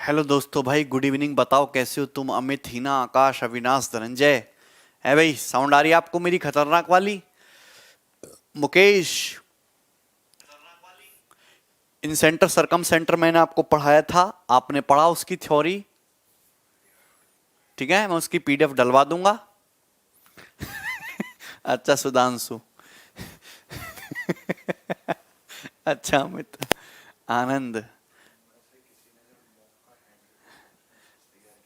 Hello दोस्तों, भाई good evening. बताओ कैसे हो तुम? अमित, हिना, आकाश, अविनाश, धनंजय है भाई। साउंड आ रही है आपको मेरी खतरनाक वाली? मुकेश, इन सेंटर सरकम सेंटर मैंने आपको पढ़ाया था, आपने पढ़ा उसकी थ्योरी? ठीक है, मैं उसकी पीडीएफ डलवा दूंगा। अच्छा सुधांशु। अच्छा अमित, आनंद,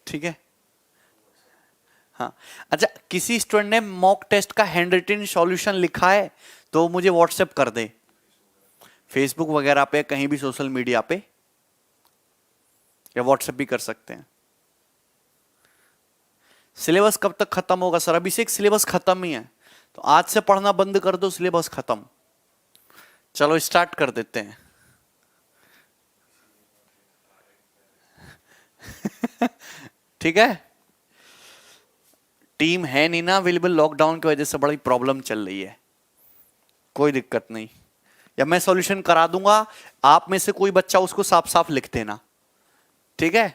ठीक है। हाँ, अच्छा, किसी स्टूडेंट ने मॉक टेस्ट का हैंड रिटन सॉल्यूशन लिखा है तो मुझे व्हाट्सएप कर दे, फेसबुक वगैरह पे, कहीं भी सोशल मीडिया पे, या व्हाट्सएप भी कर सकते हैं। सिलेबस कब तक खत्म होगा सर? अभी से सिलेबस खत्म ही है, तो आज से पढ़ना बंद कर दो, सिलेबस खत्म। चलो स्टार्ट कर देते हैं। ठीक है, टीम है नहीं ना अवेलेबल, लॉकडाउन की वजह से बड़ी प्रॉब्लम चल रही है। कोई दिक्कत नहीं, या मैं सॉल्यूशन करा दूंगा, आप में से कोई बच्चा उसको साफ साफ लिख देना, ठीक है।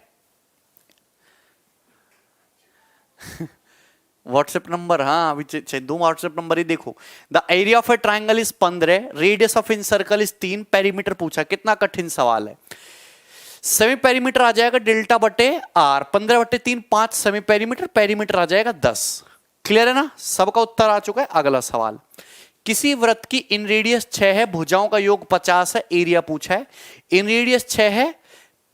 व्हाट्सएप नंबर, हाँ अभी दो व्हाट्सएप नंबर ही देखो। The area of A triangle is 15, radius of in circle is 3, perimeter पूछा। कितना कठिन सवाल है। सेमी पेरीमीटर आ जाएगा डेल्टा बटे आर, 15 बटे 3 5 सेमी पेरीमीटर, पेरीमीटर आ जाएगा 10। क्लियर है ना? सबका उत्तर आ चुका है। अगला सवाल, किसी वृत्त की इन रेडियस 6 है, भुजाओं का योग 50 है, एरिया पूछा है। इन रेडियस 6 है,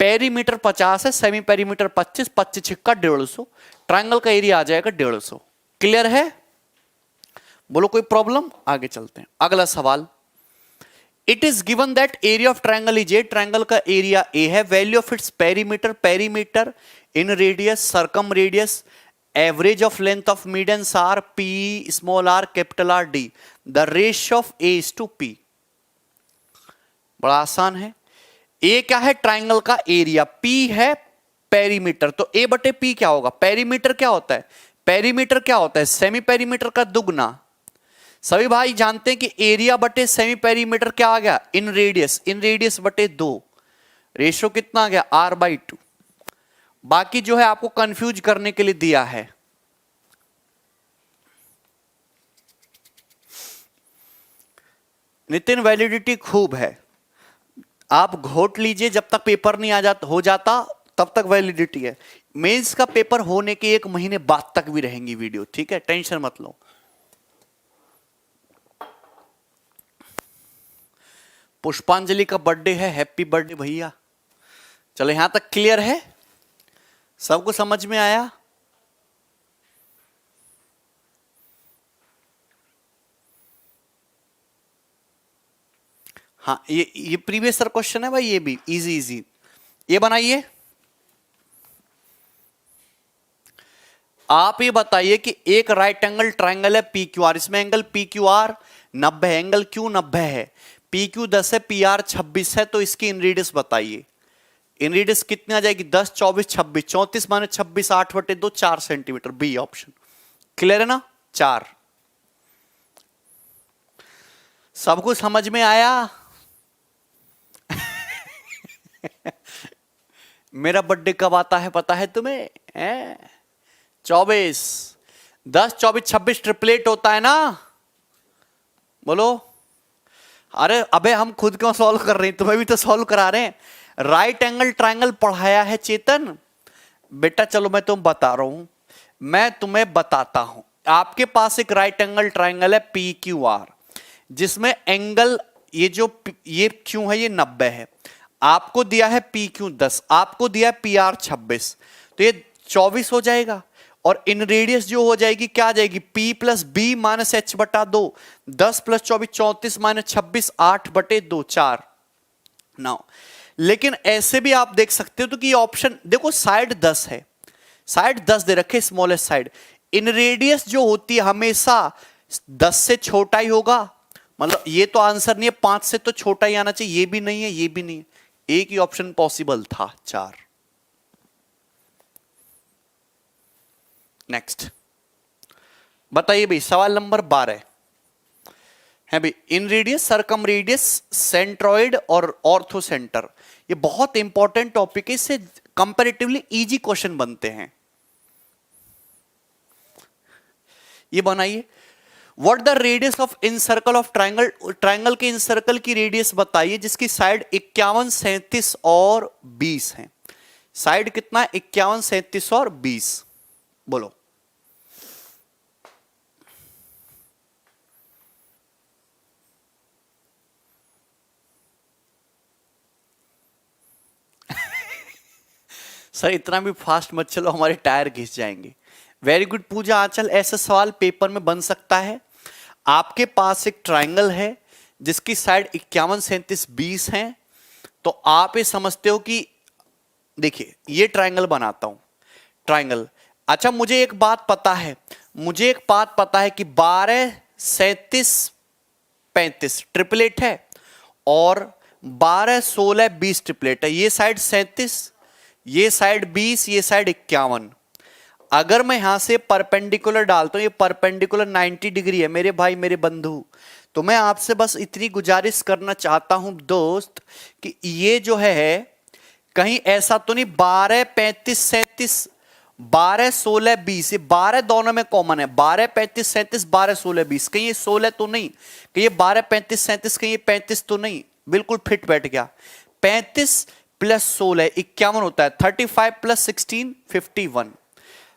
पेरीमीटर 50 है, सेमी पेरीमीटर 25, 25 छिक्का 150, ट्रायंगल का एरिया आ जाएगा 150। क्लियर है? बोलो कोई प्रॉब्लम? आगे चलते हैं। अगला सवाल, it is given that area of triangle is a, triangle का एरिया ए है, value of its perimeter, perimeter inradius, circumradius, average of length of medians r, p small r capital R D, the ratio of a is to p. बड़ा आसान है। ए क्या है? Triangle का area, P है perimeter, तो ए बटे P क्या होगा? पेरीमीटर क्या होता है? पेरीमीटर क्या होता है? सेमी पेरीमीटर का दुगना। सभी भाई जानते हैं कि एरिया बटे सेमी पेरीमीटर क्या आ गया? इन रेडियस, इन रेडियस बटे 2, रेशियो कितना आ गया? r/2। बाकी जो है आपको कंफ्यूज करने के लिए दिया है। नितिन, वैलिडिटी खूब है, आप घोट लीजिए, जब तक पेपर नहीं हो जाता तब तक वैलिडिटी है। मेंस का पेपर होने के 1 महीने बाद तक भी रहेंगी वीडियो, ठीक है, टेंशन मत लो। पुष्पांजलि का बर्थडे है, हैप्पी बर्थडे भैया। चलो यहां तक क्लियर है? सबको समझ में आया? हाँ, ये प्रीवियस सर क्वेश्चन है भाई, ये भी इजी इजी। ये बनाइए, आप ये बताइए कि एक राइट एंगल ट्राइंगल है पी क्यू आर, इसमें एंगल पी क्यू आर 90 है, एंगल क्यू 90 है, पी क्यू 10 है, पी आर 26 है, तो इसकी इन रेडियस बताइए। इन रेडियस कितनी आ जाएगी? 10 24 26, 34 माने 26, 8/2, 4 सेंटीमीटर, बी ऑप्शन। क्लियर है ना? 4। सबको समझ में आया? मेरा बर्थडे कब आता है पता है तुम्हें? 24, 10 24 26 ट्रिपलेट होता है ना? बोलो। अरे अबे हम खुद क्यों सॉल्व कर रहे हैं, तुम्हें भी तो सॉल्व करा रहे हैं। राइट एंगल ट्रायंगल पढ़ाया है चेतन बेटा। चलो मैं तुम बता रहा हूं, मैं तुम्हें बताता हूं। आपके पास एक राइट एंगल ट्रायंगल है पी क्यू आर, जिसमें एंगल ये क्यू है, ये 90 है। आपको दिया है पी क्यू 10, आपको दिया है पी आर 26, तो ये 24 हो जाएगा। और इन रेडियस जो हो जाएगी क्या आ जाएगी? P plus B minus H बटा 2, 10 प्लस 24 34 माइनस 26 8/2 4। नाउ लेकिन ऐसे भी आप देख सकते हो तो कि ऑप्शन देखो, साइड 10 है, साइड 10 दे रखे, स्मॉलेस्ट साइड। इन रेडियस जो होती है हमेशा 10 से छोटा ही होगा, मतलब ये तो आंसर नहीं है, 5 से तो छोटा ही आना चाहिए, ये भी नहीं है, ये भी नहीं है, एक ही ऑप्शन पॉसिबल था, 4। नेक्स्ट बताइए भाई, सवाल नंबर 12 है भाई। इन रेडियस, सरकम रेडियस, सेंट्रॉइड और ऑर्थो सेंटर, ये बहुत इंपॉर्टेंट टॉपिक है, इससे कंपैरेटिवली इजी क्वेश्चन बनते हैं। ये बनाइए, what the radius of in circle of triangle, triangle के इन सर्कल की रेडियस बताइए जिसकी साइड 51, 37 और 20 है। साइड कितना है? 51, 37 और 20। बोलो। सर इतना भी फास्ट मत चलो, हमारे टायर घिस जाएंगे। वेरी गुड पूजा आंचल, ऐसा सवाल पेपर में बन सकता है। आपके पास एक ट्राइंगल है जिसकी साइड 51, 37, 20 है, तो आप ये समझते हो कि देखिए ये ट्राइंगल बनाता हूं, ट्राइंगल। अच्छा मुझे एक बात पता है, मुझे एक बात पता है कि 12, 37, 35 ट्रिपलेट है और 12, 16, 20 ट्रिपलेट है। ये साइड 37, ये साइड 20, ये साइड 51। अगर मैं यहां से परपेंडिकुलर डालता हूं, ये परपेंडिकुलर 90 डिग्री है मेरे भाई, मेरे बंधु। तो मैं आपसे बस इतनी गुजारिश करना चाहता हूं दोस्त कि ये जो है कहीं ऐसा तो नहीं 12, 35, 37, 12, 16, 20, ये 12 दोनों में कॉमन है। 12, 35, 37, 12, 16, 20, कहीं ये 16 तो नहीं, कहीं ये 12, 35, 37, कहीं ये 35 तो नहीं। बिल्कुल फिट बैठ गया। 35 प्लस 16 51 होता है। 35 प्लस 16 51।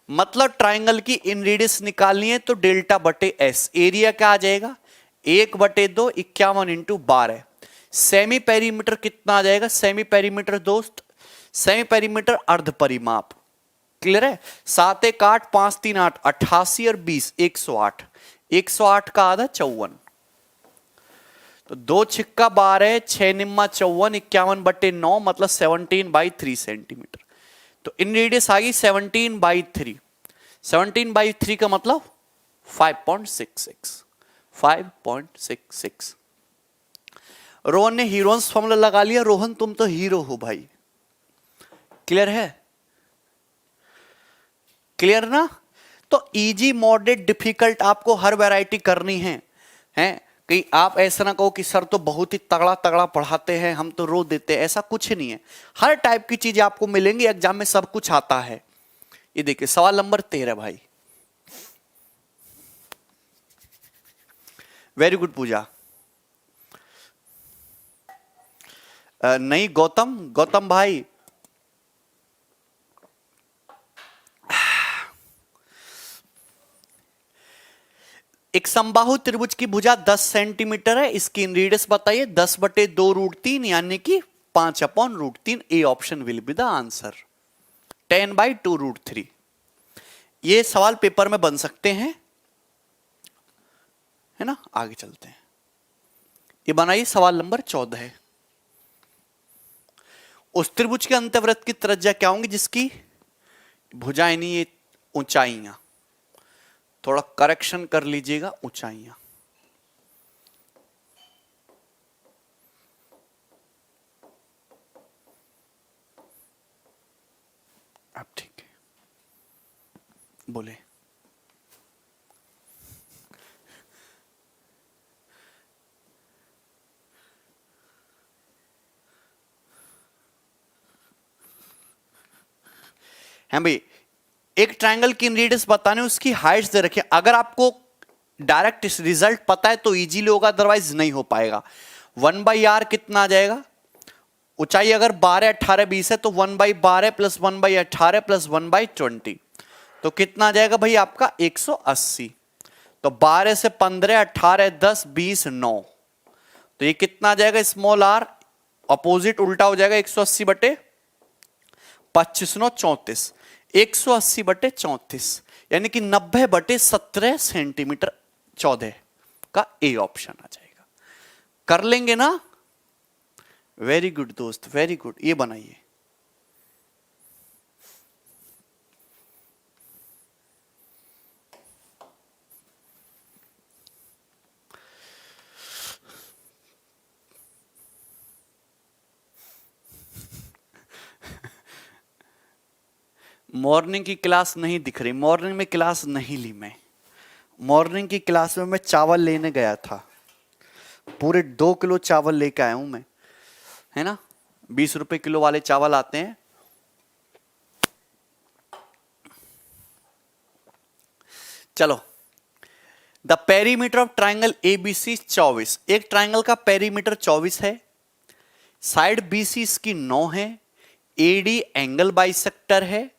मतलब ट्राइंगल की इन रेडियस निकालनी है तो डेल्टा बटे एस। एरिया क्या आ जाएगा? 1/2 51 इंटू 12। सेमी पेरीमीटर कितना आ जाएगा? सेमी पेरीमीटर दोस्त, सेमी पेरीमीटर अर्ध परिमाप। क्लियर है? 7 1 8 5 3 8 88 और 20 108। 108 का आधा 54। तो 2 छिक्का 12, 6 निम्मा 54, 51/9 मतलब 17/3 सेंटीमीटर। तो इन रेडियस आ गई 17/3। 17/3 का मतलब 5.66। 5.66। रोहन ने हीरोन्स फॉर्मूला लगा लिया। रोहन तुम तो हीरो हो भाई। क्लियर है? क्लियर ना? तो इजी, मॉडरेट, डिफिकल्ट आपको हर वैरायटी करनी है, हैं? कहीं आप ऐसा ना कहो कि सर तो बहुत ही तगड़ा तगड़ा पढ़ाते हैं, हम तो रो देते हैं। ऐसा कुछ नहीं है, हर टाइप की चीजें आपको मिलेंगी एग्जाम में, सब कुछ आता है। ये देखिए सवाल नंबर 13 भाई। वेरी गुड पूजा। नहीं गौतम, गौतम भाई एक समबाहु त्रिभुज की भुजा 10 सेंटीमीटर है, इसकी रेडियस बताइए। 10/2√3 यानी कि 5/√3। A option will be the answer. 10/2√3। ये सवाल पेपर में बन सकते हैं, है ना? आगे चलते हैं। ये बनाइए सवाल नंबर 14 है। उस त्रिभुज के अंतर्वृत्त की त्रिज्या क्या होंगी जिसकी भुजाएं नहीं, ये ऊंचाइयां, थोड़ा करेक्शन कर लीजिएगा, ऊंचाइयां। अब ठीक है, बोले। हैं भाई, एक ट्रायंगल की रेडियस बताने, उसकी हाइट्स दे रखे। अगर आपको डायरेक्ट रिजल्ट पता है तो इजीली होगा, अदरवाइज नहीं हो पाएगा। 1/r कितना आ जाएगा? ऊंचाई अगर 12, 18, 20 है तो 1/12 प्लस 1/18 प्लस 1/20 तो कितना आ जाएगा भाई आपका? 180। तो 12 से 15, 18, 10, 20, 9 तो ये कितना आ जाएगा? स्मॉल आर अपोजिट उल्टा हो जाएगा। 180/25 9 34। 180/34 यानी कि 90/17 सेंटीमीटर 14 का ए ऑप्शन आ जाएगा। कर लेंगे ना? वेरी गुड दोस्त, वेरी गुड। ये बनाइए। मॉर्निंग की क्लास नहीं दिख रही। मॉर्निंग में क्लास नहीं ली मैं। मॉर्निंग की क्लास में मैं चावल लेने गया था, पूरे 2 किलो चावल लेके आया हूं मैं, है ना? 20 रुपए किलो वाले चावल आते हैं, चलो, the perimeter of triangle ABC 24। एक ट्राइंगल का पेरीमीटर 24 है, साइड बीसी इसकी 9 है, एडी एंगल बाइसेक्टर है,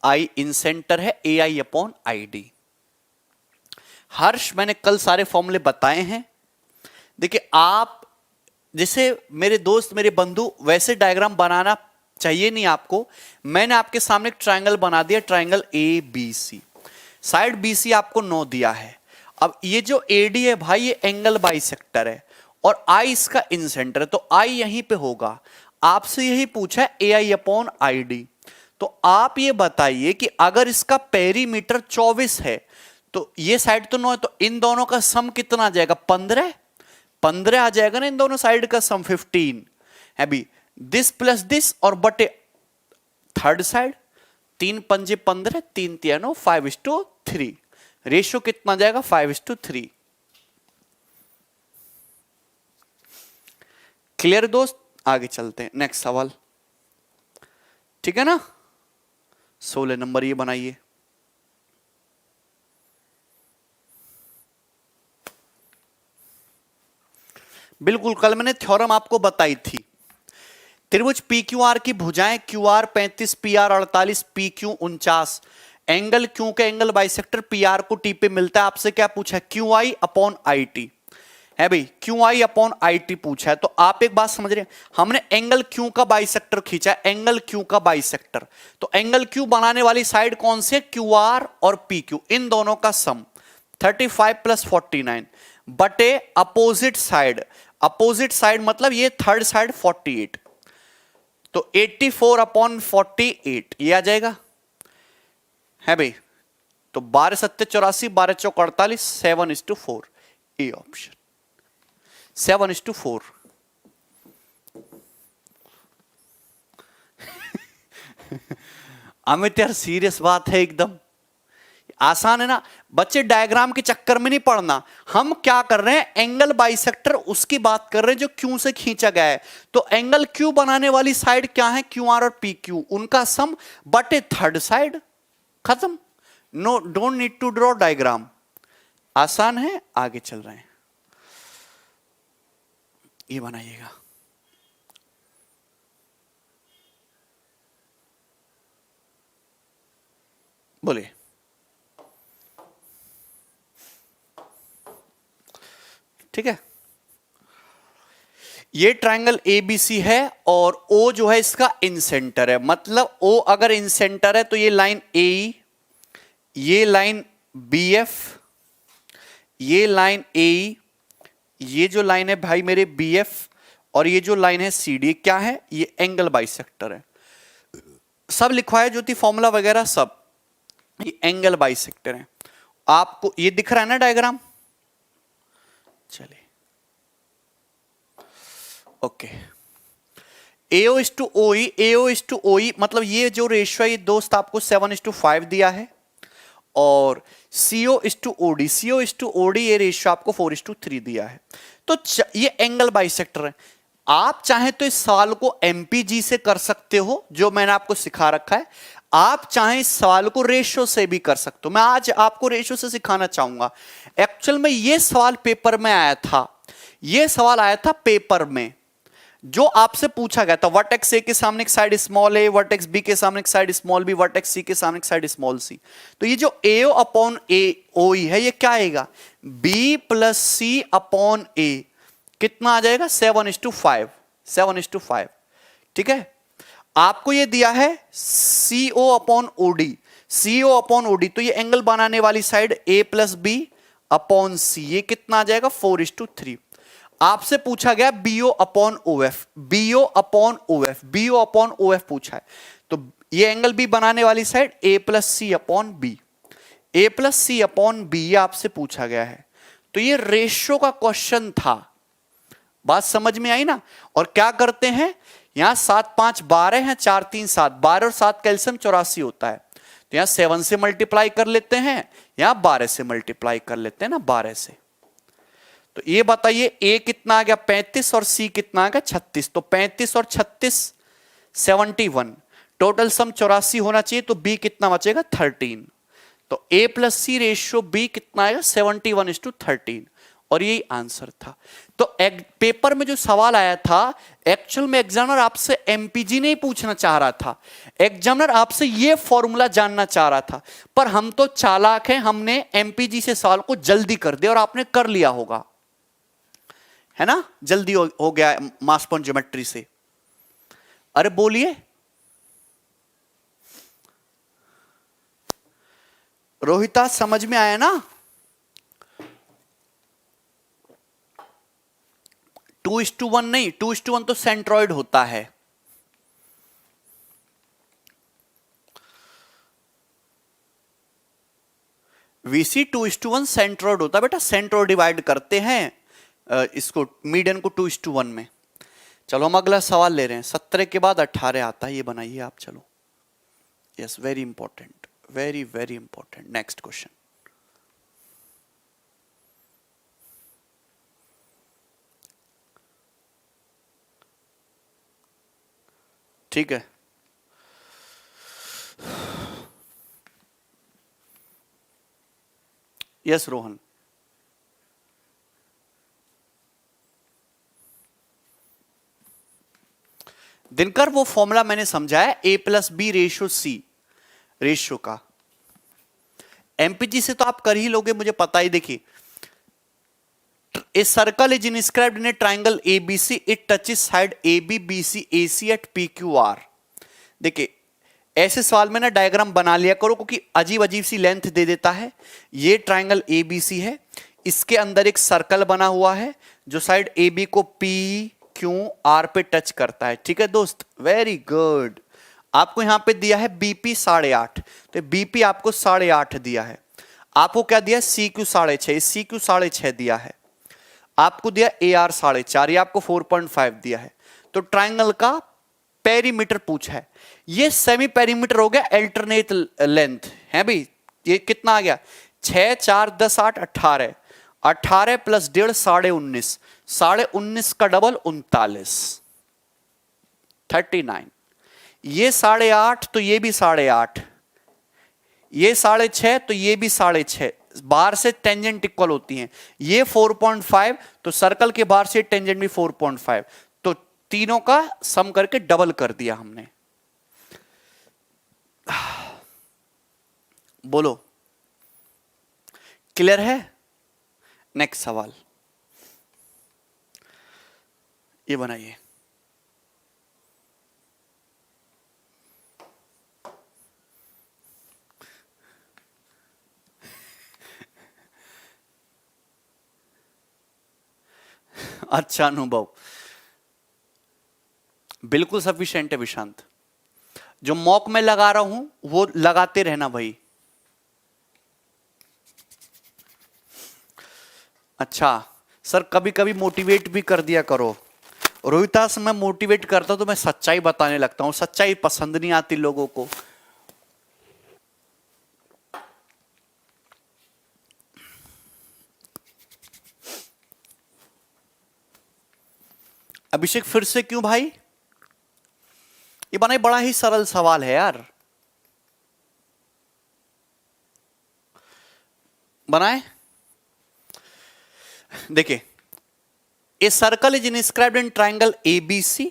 आई इन सेंटर है, ए आई अपॉन आई डी। हर्ष, मैंने कल सारे फॉर्मूले बताए हैं। देखिए, आप जैसे मेरे दोस्त, मेरे बंधु, वैसे डायग्राम बनाना चाहिए नहीं आपको। मैंने आपके सामने एक ट्राइंगल बना दिया, triangle A B C, side B C आपको 9 दिया है। अब ये जो एडी है भाई, ये एंगल बाइसेक्टर है और आई इसका इन सेंटर है, तो आई यहीं पे होगा। आपसे यही पूछा है ए आई अपॉन आई डी। तो आप ये बताइए कि अगर इसका पेरीमीटर 24 है तो ये साइड तो 9 है, तो इन दोनों का सम कितना आ जाएगा? 15 आ जाएगा ना, इन दोनों साइड का सम 15 है भी। दिस प्लस दिस और बटे थर्ड साइड, 3 पंजे 15, 3 तिया 9, 5:3। रेशियो कितना जाएगा? 5:3। क्लियर दोस्त? आगे चलते हैं, नेक्स्ट सवाल, ठीक है ना। 16 नंबर ये बनाइए। बिल्कुल, कल मैंने थ्योरम आपको बताई थी। त्रिभुज पी क्यू आर की भुजाएं Q R 35, P R 48, P Q 49, angle Q के एंगल बाइसेक्टर पी आर को टी पे मिलता है। आपसे क्या पूछा? Q I upon I T है भाई, Q I upon I T पूछा है। तो आप एक बात समझ रहे हैं, हमने एंगल क्यू का बाइसेक्टर खींचा है, एंगल क्यू का बाइसेक्टर। तो एंगल क्यू बनाने वाली साइड कौन सी है? क्यू आर और पी क्यू, इन दोनों का सम 35 प्लस 49 बटे अपोजिट साइड। अपोजिट साइड मतलब ये थर्ड साइड 48, तो 84 अपॉन 48 ये आ जाएगा है भाई। तो 12 सत्ते 84, 12 चौक 48, 7:4 ए ऑप्शन, 7:4। अमित यार सीरियस बात है एकदम, आसान है ना बच्चे, डायग्राम के चक्कर में नहीं पड़ना। हम क्या कर रहे हैं? एंगल बाइसेक्टर उसकी बात कर रहे हैं जो क्यू से खींचा गया है। तो एंगल क्यू बनाने वाली साइड क्या है? क्यू आर और पी क्यू, उनका सम बटे थर्ड साइड, खत्म। No, don't need to draw diagram, आसान है। आगे चल रहे हैं, ये बनाइएगा। बोलिए। ठीक है, ये ट्रायंगल एबीसी है और ओ जो है इसका इन सेंटर है। मतलब ओ अगर इन सेंटर है तो ये लाइन ए, ये लाइन बी एफ, ये लाइन ए, ये जो लाइन है भाई मेरे बी एफ, और ये जो लाइन है सी डी, क्या है? ये एंगल बाइसेक्टर है। सब लिखवा है ज्योति, फॉर्मूला वगैरह सब, ये एंगल बाइसेक्टर है। आपको ये दिख रहा है ना डायग्राम? चलिए, okay. AO is to OE, AO is to OE मतलब ये जो रेशियो है ये दोस्त आपको 7:5 दिया है, और CO is to OD, CO is to OD ये रेशियो आपको 4:3 दिया है। तो ये एंगल बाइसेक्टर है। आप चाहे तो इस सवाल को MPG से कर सकते हो, जो मैंने आपको सिखा रखा है। आप चाहे इस सवाल को रेशियो से भी कर सकते हो। मैं आज आपको रेशियो से सिखाना चाहूंगा। एक्चुअल में ये सवाल पेपर में आया था, ये सवाल आया था पेपर में, जो आपसे पूछा गया था वर्टेक्स ए के सामने एक साइड स्मॉल ए, वर्टेक्स बी के सामने एक साइड स्मॉल बी, वर्टेक्स सी के सामने एक साइड स्मॉल सी। तो ये जो AO अपॉन OE है ये क्या आएगा? B प्लस सी अपॉन ए, कितना आ जाएगा? 7:5, 7:5। ठीक है, आपको ये दिया है CO upon OD, CO upon OD, तो ये एंगल बनाने वाली side A plus b upon c, ये कितना आ जाएगा? 4:3। आपसे पूछा गया BO upon OF, BO upon OF, BO upon OF पूछा है। तो ये एंगल B बनाने वाली side A plus c upon b, A plus c upon b, ये आपसे पूछा गया है। तो ये रेशियो का क्वेश्चन था, बात समझ में आई ना। और क्या करते हैं, यहां 7 5 12 है, 4 3 7, 12 और 7 कैल्शियम 84 होता है। तो यहां 7 से मल्टीप्लाई कर लेते हैं, यहां 12 से मल्टीप्लाई कर लेते हैं ना, 12 से। तो ये बताइए A कितना आ गया? 35 और C कितना आ गया? 36। तो 35 और 36 71, टोटल सम 84 होना चाहिए। तो B कितना बचेगा? 13। तो A plus C ratio B कितना आएगा 71:13 और यही आंसर था। तो पेपर में जो सवाल आया था एक्चुअल में एग्जामिनर आपसे एमपीजी नहीं पूछना चाह रहा था, एग्जामिनर आपसे ये फॉर्मूला जानना चाह रहा था, पर हम तो चालाक हैं, हमने एमपीजी से सवाल को जल्दी कर दिया और आपने कर लिया होगा, है ना, जल्दी हो गया मास पॉइंट ज्योमेट्री से। अरे बोलिए रोहिता, समझ में आया ना? 2:1 नहीं, 2:1 तो सेंट्रॉइड होता है। वीसी 2:1 सेंट्रॉइड होता है बेटा, सेंट्रॉइड डिवाइड करते हैं इसको मीडियन को 2:1 में। चलो हम अगला सवाल ले रहे हैं। 17 के बाद 18 आता है, ये बनाइए आप। चलो yes, very important, very very important. Next question. ठीक है, यस रोहन। दिनकर वो फॉर्मूला मैंने समझाया A प्लस बी रेशियो सी रेशियो का, एमपीजी से तो आप कर ही लोगे, मुझे पता ही। देखिए, a circle is inscribed in a triangle ABC, it touches side AB BC AC at PQR। देखिए ऐसे सवाल में ना डायग्राम बना लिया करो, क्योंकि अजीब अजीब सी लेंथ दे देता है। ये ट्राइंगल ABC है, इसके अंदर एक सर्कल बना हुआ है जो साइड AB को PQR पे टच करता है। ठीक है दोस्त, वेरी गुड। आपको यहां पे दिया है BP 8.5, तो BP आपको 8.5 दिया है। आपको क्या दिया? CQ 6.5, CQ 6.5 दिया है। आपको दिया AR 4.5, ये आपको 4.5 दिया है। तो ट्राइंगल का पेरीमीटर पूछा है। ये सेमी पेरीमीटर हो गया, अल्टरनेट लेंथ है भाई। ये कितना आ गया? 6, 4, 10, 8, 18, 18 प्लस 1.5 19, 19.5 का डबल 39, 39। ये 8.5 तो ये भी 8.5, ये 6.5 तो ये भी 6.5। बाहर से टेंजेंट इक्वल होती हैं। ये 4.5 तो सर्कल के बाहर से टेंजेंट भी 4.5, तो तीनों का सम करके डबल कर दिया हमने। बोलो क्लियर है? नेक्स्ट सवाल ये बनाइए। अच्छा अनुभव, बिल्कुल सफिशिएंट है विशांत। जो मॉक में लगा रहा हूं वो लगाते रहना भाई। अच्छा सर, कभी कभी मोटिवेट भी कर दिया करो। रोहितास, मैं मोटिवेट करता हूं तो मैं सच्चाई बताने लगता हूं, सच्चाई पसंद नहीं आती लोगों को। अभिषेक फिर से क्यों भाई? ये बनाए, बड़ा ही सरल सवाल है यार। बनाए, देखिए, a circle is inscribed in triangle ABC।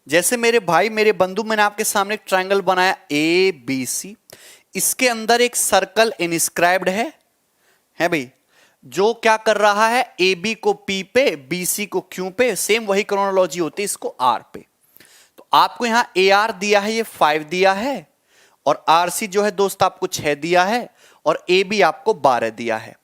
जैसे मेरे भाई, मेरे बंधु, मैंने आपके सामने एक ट्राइंगल बनाया ABC। इसके अंदर एक सर्कल इंस्क्राइब्ड है भाई, जो क्या कर रहा है? AB को P पे, BC को Q पे, सेम वही क्रोनोलॉजी होती है, इसको R पे। तो आपको यहां AR दिया है, ये 5 दिया है, और RC जो है दोस्त आपको 6 दिया है, और AB आपको 12 दिया है।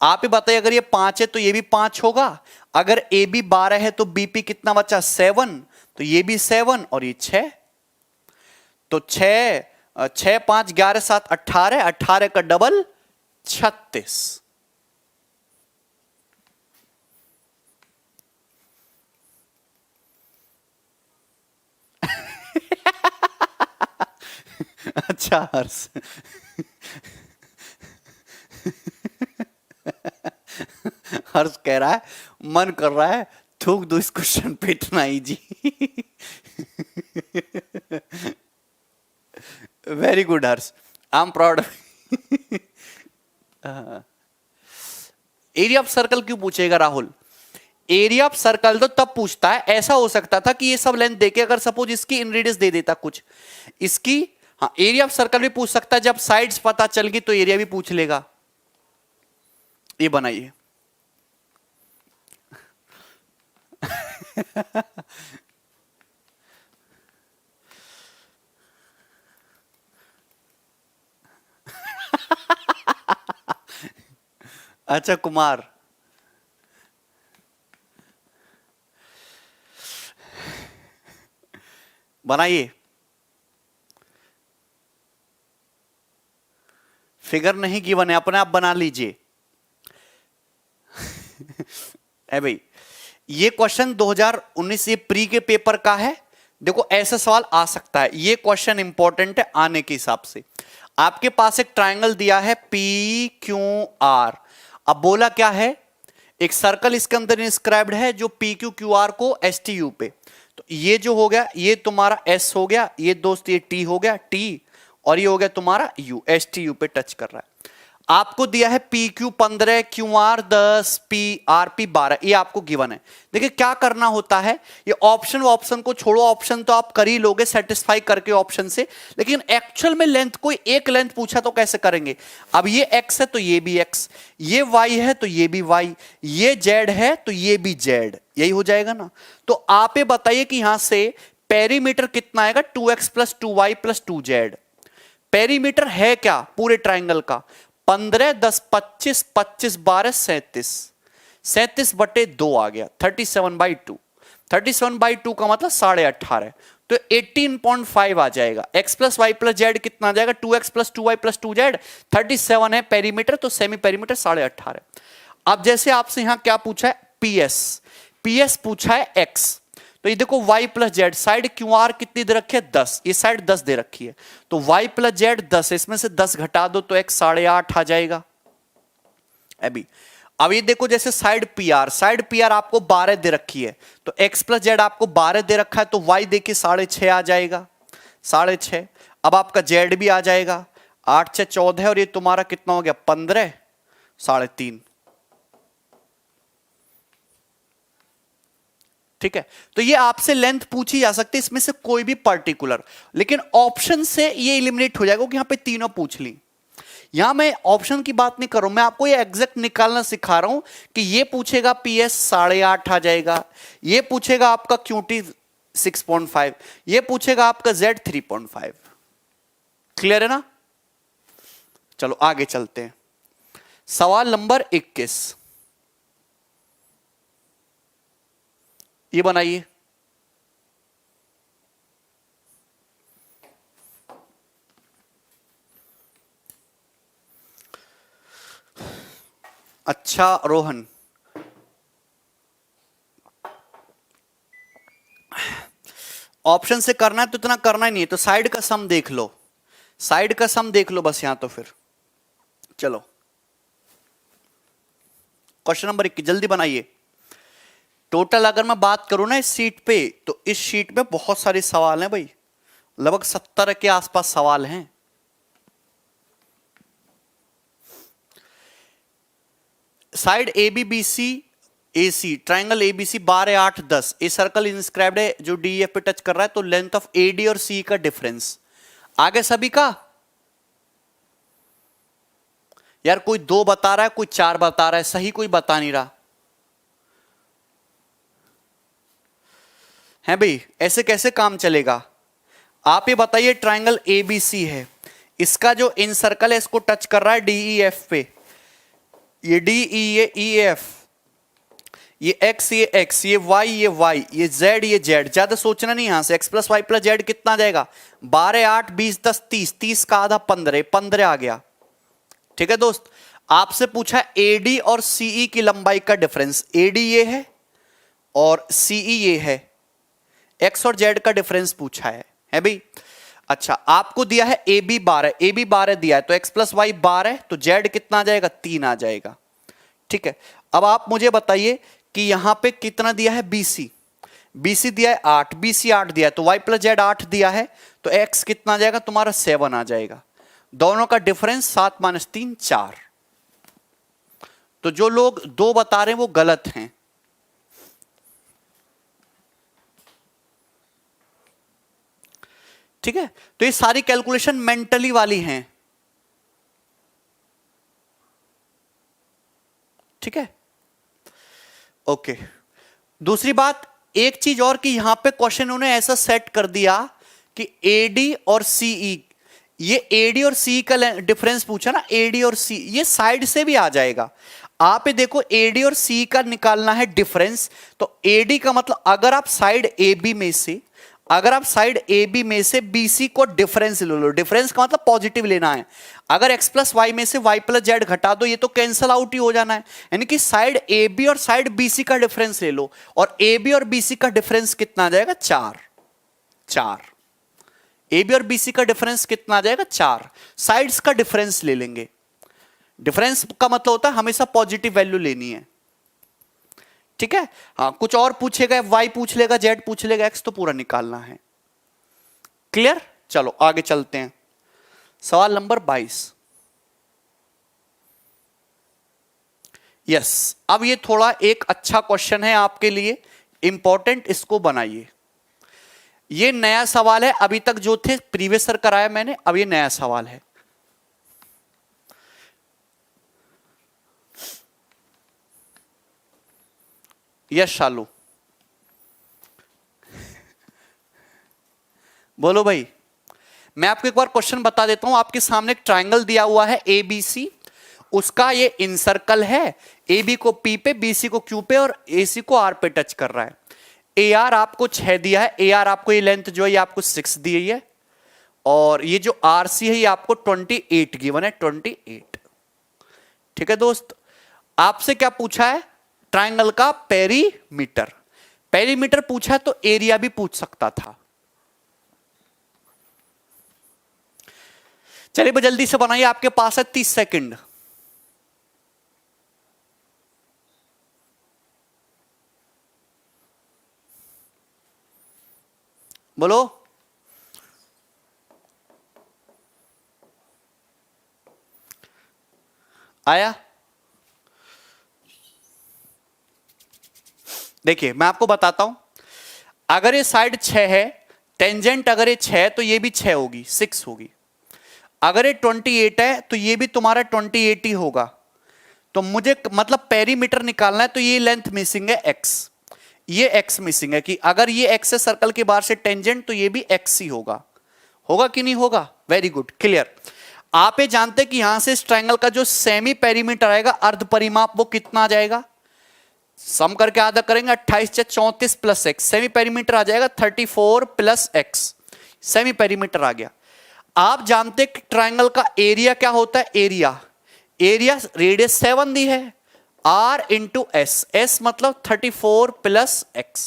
आप ही बताइए, अगर ये 5 है तो ये भी 5 होगा। अगर AB 12 है तो BP कितना बचा? 7, तो ये भी 7 और ये 6। तो 6, 6, 5, 11, 7, 18, 18 का डबल 36। अच्छा हर्ष, हर्ष कह रहा है मन कर रहा है थूक दो इस क्वेश्चन पे, इतना easy. Very good Harsh, I am proud. Area of circle क्यों पूछेगा राहुल? एरिया ऑफ सर्कल तो तब पूछता है, ऐसा हो सकता था कि ये सब लेंथ देके अगर सपोज इसकी इन रेडियस दे देता कुछ इसकी, हाँ एरिया ऑफ सर्कल भी पूछ सकता है, जब साइड्स पता चल गई तो एरिया भी पूछ लेगा। ये बनाइए। अच्छा कुमार, बनाइए। फिगर नहीं गिवन है, अपने आप बना लीजिए। है भाई, ये क्वेश्चन 2019 ये प्री के पेपर का है। देखो ऐसा सवाल आ सकता है, ये क्वेश्चन इंपॉर्टेंट है आने के हिसाब से। आपके पास एक ट्रायंगल दिया है पी क्यू आर, अब बोला क्या है, एक सर्कल इसके अंदर इंस्क्राइब्ड है जो पी क्यू क्यू आर को एस टी यू पे, तो ये जो हो गया ये तुम्हारा एस हो गया, ये दोस्त ये टी हो गया टी, और ये हो गया तुम्हारा यू, एस टी यू पे टच कर रहा है। आपको दिया है P Q 15, Q R 10, P R P 12, ये आपको गिवन है। देखिए क्या करना होता है, ये ऑप्शन को छोड़ो, ऑप्शन तो आप कर ही लोगे सेटिस्फाई करके ऑप्शन से, लेकिन एक्चुअल में लेंथ कोई एक लेंथ पूछा तो कैसे करेंगे। अब ये एक्स है तो ये भी एक्स, ये वाई है तो ये भी वाई, ये जेड है तो ये भी जेड, यही हो जाएगा ना। तो आप ये बताइए कि यहां से पेरीमीटर कितना आएगा, 2x plus 2y plus 2z। Perimeter है क्या पूरे ट्राइंगल का, 15 10 25 25 12 37, 37/2 आ गया, 37/2। 37/2 का मतलब 18.5, तो 18.5 आ जाएगा। x plus Y plus Z कितना आ जाएगा, 2x plus 2y plus 2z, 37 है पेरीमीटर, तो सेमी पेरीमीटर 18.5 है। अब जैसे आपसे यहां क्या पूछा है, पीएस पूछा है x, तो ये देखो y plus Z, side Q R कितनी दे रखी है 10, ये साइड 10 दे रखी है, तो y प्लस जेड 10, इसमें से 10 घटा दो तो x 8.5 आ जाएगा। अब ये देखो जैसे साइड पी आर आपको 12 दे रखी है, तो x प्लस जेड आपको 12 दे रखा है, तो y देखिए 6.5 आ जाएगा, 6.5। अब आपका जेड भी आ जाएगा, 8 6 14 है, और ये तुम्हारा कितना हो गया 15, 3.5। ठीक है, तो ये आपसे लेंथ पूछी जा सकती है, इसमें से कोई भी पर्टिकुलर, लेकिन ऑप्शन से ये एलिमिनेट हो जाएगा कि यहां पे तीनों पूछ ली। यहां मैं ऑप्शन की बात नहीं कर रहा हूं, मैं आपको ये एग्जैक्ट निकालना सिखा रहा हूं कि ये पूछेगा पीएस 8.5 आ जाएगा, ये पूछेगा आपका क्यूटी 6.5, ये पूछेगा आपका जेड 3.5। क्लियर है ना? चलो आगे चलते हैं। सवाल नंबर 21, ये बनाइए। अच्छा रोहन, ऑप्शन से करना है तो इतना करना ही नहीं है, तो साइड का सम देख लो, साइड का सम देख लो बस यहां। तो फिर चलो क्वेश्चन नंबर 21 जल्दी बनाइए। टोटल अगर मैं बात करूं ना इस शीट पे, तो इस शीट पे बहुत सारे सवाल हैं भाई, लगभग 70 के आसपास सवाल हैं। Side A B B C A C, triangle A B C 12 8 10, a circle inscribed है जो डी एफ पे टच कर रहा है, तो लेंथ ऑफ ए डी और सी का डिफरेंस आगे सभी का। यार कोई 2 बता रहा है, कोई 4 बता रहा है, सही कोई बता नहीं रहा है भाई, ऐसे कैसे काम चलेगा? आप ये बताइए, ट्राइंगल ए बी सी है, इसका जो इन सर्कल है इसको टच कर रहा है डी ई एफ पे, ये डी ई ये ई एफ, ये एक्स ये एक्स, ये वाई ये वाई, ये जेड ये जेड। ज्यादा सोचना नहीं, यहां से x plus Y plus Z कितना आ जाएगा, 12 8 20 10 30, 30 का आधा 15, 15 आ गया। ठीक है दोस्त, आपसे पूछा एडी और सीई की लंबाई का डिफरेंस, एडी ये है और सीई ये है, एक्स और जेड का डिफरेंस पूछा है भाई। अच्छा आपको दिया है ए बी 12 दिया है, तो एक्स प्लस वाई 12, तो जेड कितना आ जाएगा 3 आ जाएगा। ठीक है, अब आप मुझे बताइए कि यहां पे कितना दिया है बीसी, बीसी दिया है 8, बीसी 8 दिया है, तो वाई प्लस जेड 8 दिया है, तो एक्स कितना आ जाएगा तुम्हारा 7 आ जाएगा। दोनों का डिफरेंस 7 - 3 4। तो जो लोग 2 बता रहे हैं वो गलत हैं। ठीक है, तो ये सारी कैलकुलेशन मेंटली वाली हैं। ठीक है, ओके। दूसरी बात, एक चीज और कि यहां पे क्वेश्चन उन्होंने ऐसा सेट कर दिया कि एडी और सीई, ये एडी और सी का डिफरेंस पूछा ना, एडी और सी, ये साइड से भी आ जाएगा। आप ये देखो, एडी और सी का निकालना है डिफरेंस, तो एडी का मतलब अगर आप साइड ए बी में से, अगर आप साइड ए बी में से बीसी को डिफरेंस ले लो, डिफरेंस का मतलब पॉजिटिव लेना है। अगर x प्लस वाई में से y प्लस जेड घटा दो, ये तो कैंसल आउट ही हो जाना है। यानी कि साइड ए बी और साइड बीसी का डिफरेंस ले लो, और ए बी और बीसी का डिफरेंस कितना आ जाएगा? 4। ए बी और बीसी का डिफरेंस कितना आ जाएगा? 4। साइड्स का डिफरेंस ले लेंगे। डिफरेंस का मतलब होता है हमेशा पॉजिटिव वैल्यू लेनी है। ठीक है, हाँ, कुछ और पूछेगा, y पूछ लेगा, z पूछ लेगा, x तो पूरा निकालना है। क्लियर? चलो आगे चलते हैं। सवाल नंबर 22। यस, अब ये थोड़ा एक अच्छा क्वेश्चन है आपके लिए, इंपॉर्टेंट, इसको बनाइए। ये नया सवाल है, अभी तक जो थे प्रीवियस सर कराया मैंने, अब ये नया सवाल है। यस शालू, बोलो भाई। मैं आपको एक बार क्वेश्चन बता देता हूं। आपके सामने एक ट्रायंगल दिया हुआ है ए बी सी, उसका ये इन सर्कल है, ए बी को पी पे, बी सी को क्यू पे, और ए सी को आर पे टच कर रहा है। ए आर आपको 6 दिया है, ए आर आपको ये लेंथ जो है ये आपको 6 दी हुई है, और ये जो आर सी है ये आपको 28 गिवन है, 28। ठीक है दोस्त, आपसे क्या पूछा है? ट्रायंगल का पेरीमीटर। पेरीमीटर पूछा है तो एरिया भी पूछ सकता था। चलिए जल्दी से बनाइए, आपके पास है 30 सेकंड। बोलो। आया? देखिए मैं आपको बताता हूं, अगर ये साइड 6 है, टेंजेंट अगर ये 6 है तो ये भी 6 होगी, 6 होगी। अगर ये 28 है तो ये भी तुम्हारा 28 ही होगा। तो मुझे मतलब पेरीमीटर निकालना है, तो ये लेंथ मिसिंग है x, ये x मिसिंग है, कि अगर ये x है सर्कल के बाहर से टेंजेंट तो ये भी x ही होगा। होगा कि नहीं होगा? Very good, clear. आप ये जानते कि यहां से इस ट्रायंगल का जो सेमी पेरीमीटर आएगा, अर्ध परिमाप, वो कितना आ जाएगा? सम करके आधा करेंगे, 28 से 34 प्लस x, सेमी पेरीमीटर आ जाएगा 34 प्लस x, सेमी पेरीमीटर आ गया। आप जानते कि ट्रायंगल का एरिया क्या होता है? एरिया रेडियस 7 दी है, r इंटू एस, एस मतलब 34 प्लस x,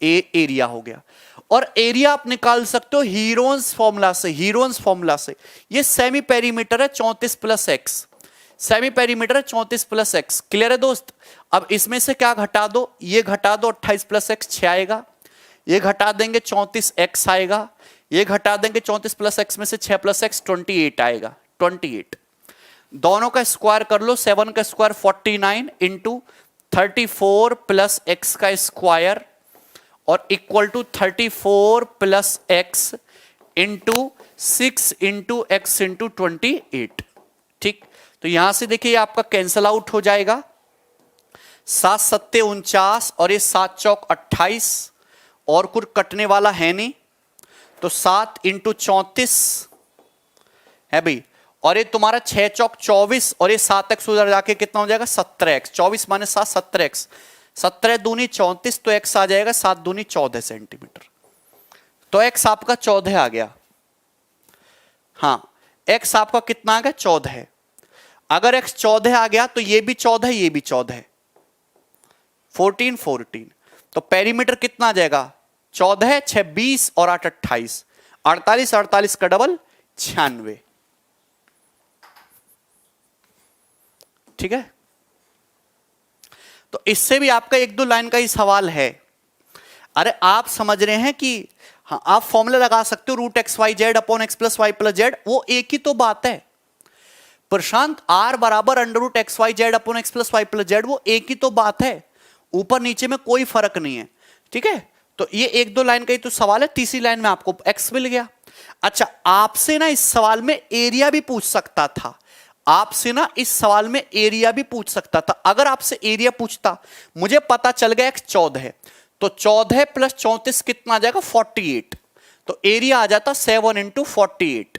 एरिया हो गया। और एरिया आप निकाल सकते हो हीरोन्स फॉर्मूला से, हीरोन्स फॉर्मूला से। ये सेमी पेरीमीटर है 34 प्लस x, सेमी पेरीमीटर है 34 प्लस x। क्लियर है दोस्त? अब इसमें से क्या घटा दो? ये घटा दो, 28 प्लस x 6 आएगा, ये घटा देंगे 34x आएगा, ये घटा देंगे 34 प्लस x में से 6 प्लस x 28 आएगा, 28। दोनों का स्क्वायर कर लो, 7 का स्क्वायर 49 इंटू 34 प्लस x का स्क्वायर, और equal to 34 plus x into 6 into x into 28। ठीक, तो यहां से देखिए आपका कैंसल आउट हो जाएगा, 7 सत्ते 49 और ये 7 चौक 28, और कुछ कटने वाला है नहीं, तो 7 इंटू 34 है भाई, और ये तुम्हारा 6 चौक 24, और ये 7x उधर जाके कितना हो जाएगा? 17x, 24 माइनस 7 17x, 17 दूनी 34, तो x आ जाएगा 7 दूनी 14 सेंटीमीटर। तो x आपका 14 आ गया। हाँ, x आपका कितना आ गया? 14 है। अगर x 14 आ गया तो ये भी 14, ये भी 14, 14 तो पेरीमीटर कितना आ जाएगा? 14 6 20 और 8 28, 48 48 का डबल 96। ठीक है, तो इससे भी आपका 1-2 लाइन का ही सवाल है। अरे आप समझ रहे हैं कि हाँ, आप फॉर्मूला लगा सकते हो, root x y z upon x plus Y plus z, वो एक ही तो बात है। प्रशांत आर बराबर under root x y z upon x plus Y plus z, वो एक ही तो बात है, ऊपर नीचे में कोई फर्क नहीं है, ठीक है। तो ये एक दो लाइन का ही तो सवाल है, तीसरी लाइन में आपको एक्स मिल गया। अच्छा, आपसे ना इस सवाल में एरिया भी पूछ सकता था, आपसे ना इस सवाल में एरिया भी पूछ सकता था। अगर आपसे एरिया पूछता, मुझे पता चल गया एक्स 14 है, तो 14 प्लस 34 कितना आ जाएगा 48, तो एरिया आ जाता 7 इंटू 48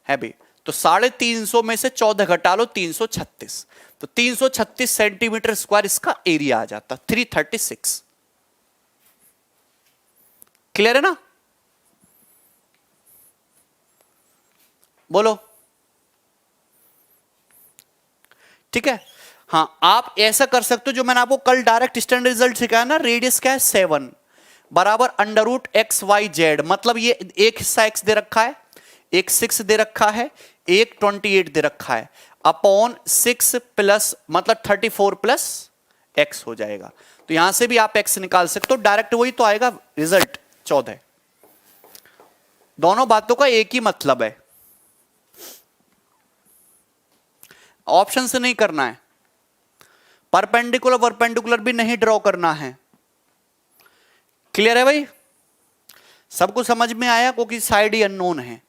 है भाई। तो 350 में से 14 घटा लो 336, तो 336 सेंटीमीटर स्क्वायर इसका एरिया आ जाता 336। क्लियर है ना? बोलो। ठीक है, हाँ आप ऐसा कर सकते हो जो मैंने आपको कल डायरेक्ट स्टैंडर्ड रिजल्ट सिखाया ना, रेडियस क्या है 7 बराबर under root x y z, मतलब ये एक हिस्सा एक्स दे रखा है, एक 6 दे रखा है, एक 28 दे रखा है, अपॉन 6 प्लस मतलब 34 प्लस एक्स हो जाएगा। तो यहां से भी आप एक्स निकाल सकते हो, डायरेक्ट वही तो आएगा रिजल्ट 14। दोनों बातों का एक ही मतलब है, ऑप्शन से नहीं करना है, परपेंडिकुलर परपेंडिकुलर भी नहीं ड्रॉ करना है। क्लियर है भाई? सबको समझ में आया? क्योंकि साइड ही अननोन है।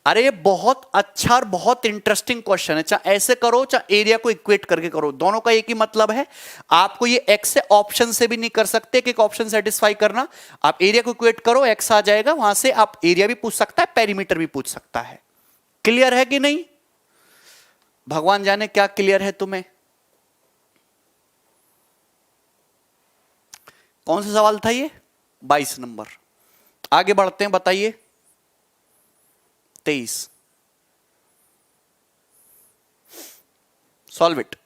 अरे ये बहुत अच्छा और बहुत इंटरेस्टिंग क्वेश्चन है, चाहे ऐसे करो चाहे एरिया को इक्वेट करके करो, दोनों का एक ही मतलब है। आपको ये एक्स से ऑप्शन से भी नहीं कर सकते कि एक ऑप्शन सेटिस्फाई करना, आप एरिया को इक्वेट करो, एक्स आ जाएगा, वहां से आप एरिया भी पूछ सकता है, पेरीमीटर भी पूछ सकता है। क्लियर है कि नहीं? भगवान जाने क्या क्लियर है तुम्हें। कौन सा सवाल था ये? 22 नंबर। आगे बढ़ते हैं, बताइए 23। Solve it.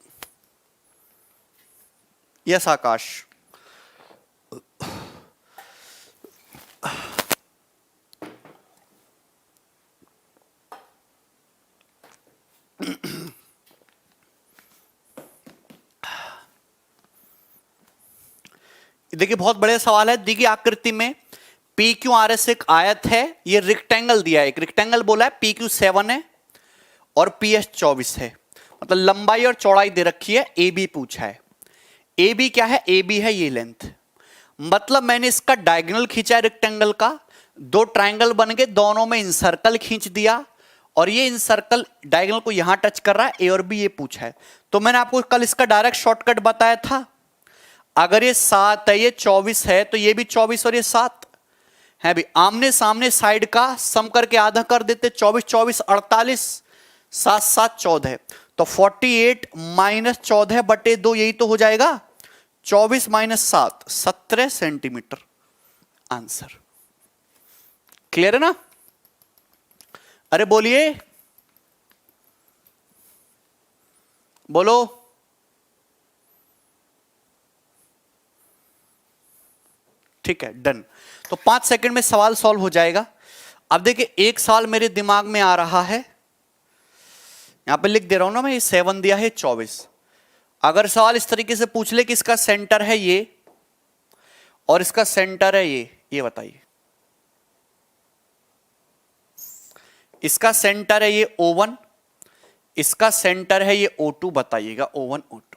यस आकाश। देखिए बहुत बड़े सवाल है। देखिए आकृति में पी क्यू आर एस एक आयत है, ये रेक्टेंगल दिया है, एक रेक्टेंगल बोला है, पी क्यू 7 है और पी एस 24 है, मतलब लंबाई और चौड़ाई दे रखी है, ए बी पूछा है। ए बी क्या है? ए बी है ये लेंथ, मतलब मैंने इसका डायगोनल खींचा है रेक्टेंगल का, दो ट्राइंगल बन गए, दोनों में इंसर्कल खींच दिया और ये इंसर्कल डायगोनल को यहां टच कर रहा है, ए और बी ये पूछा है। तो मैंने आपको कल इसका डायरेक्ट शॉर्टकट बताया था, अगर ये 7 है ये 24 है तो ये भी 24 और ये 7 है भी, आमने सामने साइड का सम करके आधा कर देते, 24 24 48, 7 7 14, तो 48 माइनस 14 बटे 2 यही तो हो जाएगा, 24 माइनस 7 17 सेंटीमीटर आंसर। क्लियर है ना? अरे बोलिए, बोलो। ठीक है, डन। तो 5 सेकंड में सवाल सॉल्व हो जाएगा। अब देखिए एक सवाल मेरे दिमाग में आ रहा है, यहां पे लिख दे रहा हूं ना मैं, ये 7 दिया है 24। अगर सवाल इस तरीके से पूछ ले कि इसका सेंटर है ये और इसका सेंटर है ये बताइए, इसका सेंटर है ये O1, इसका सेंटर है ये O2, बताइएगा O1 O2।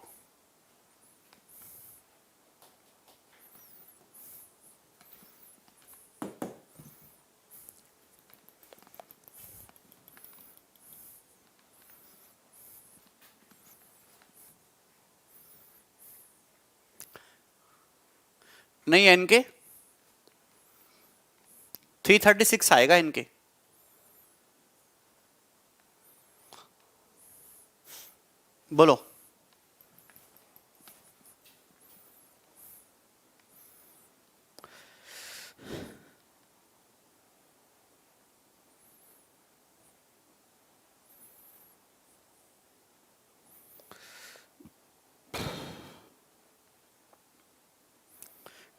नहीं है इनके, 336 आएगा इनके। बोलो।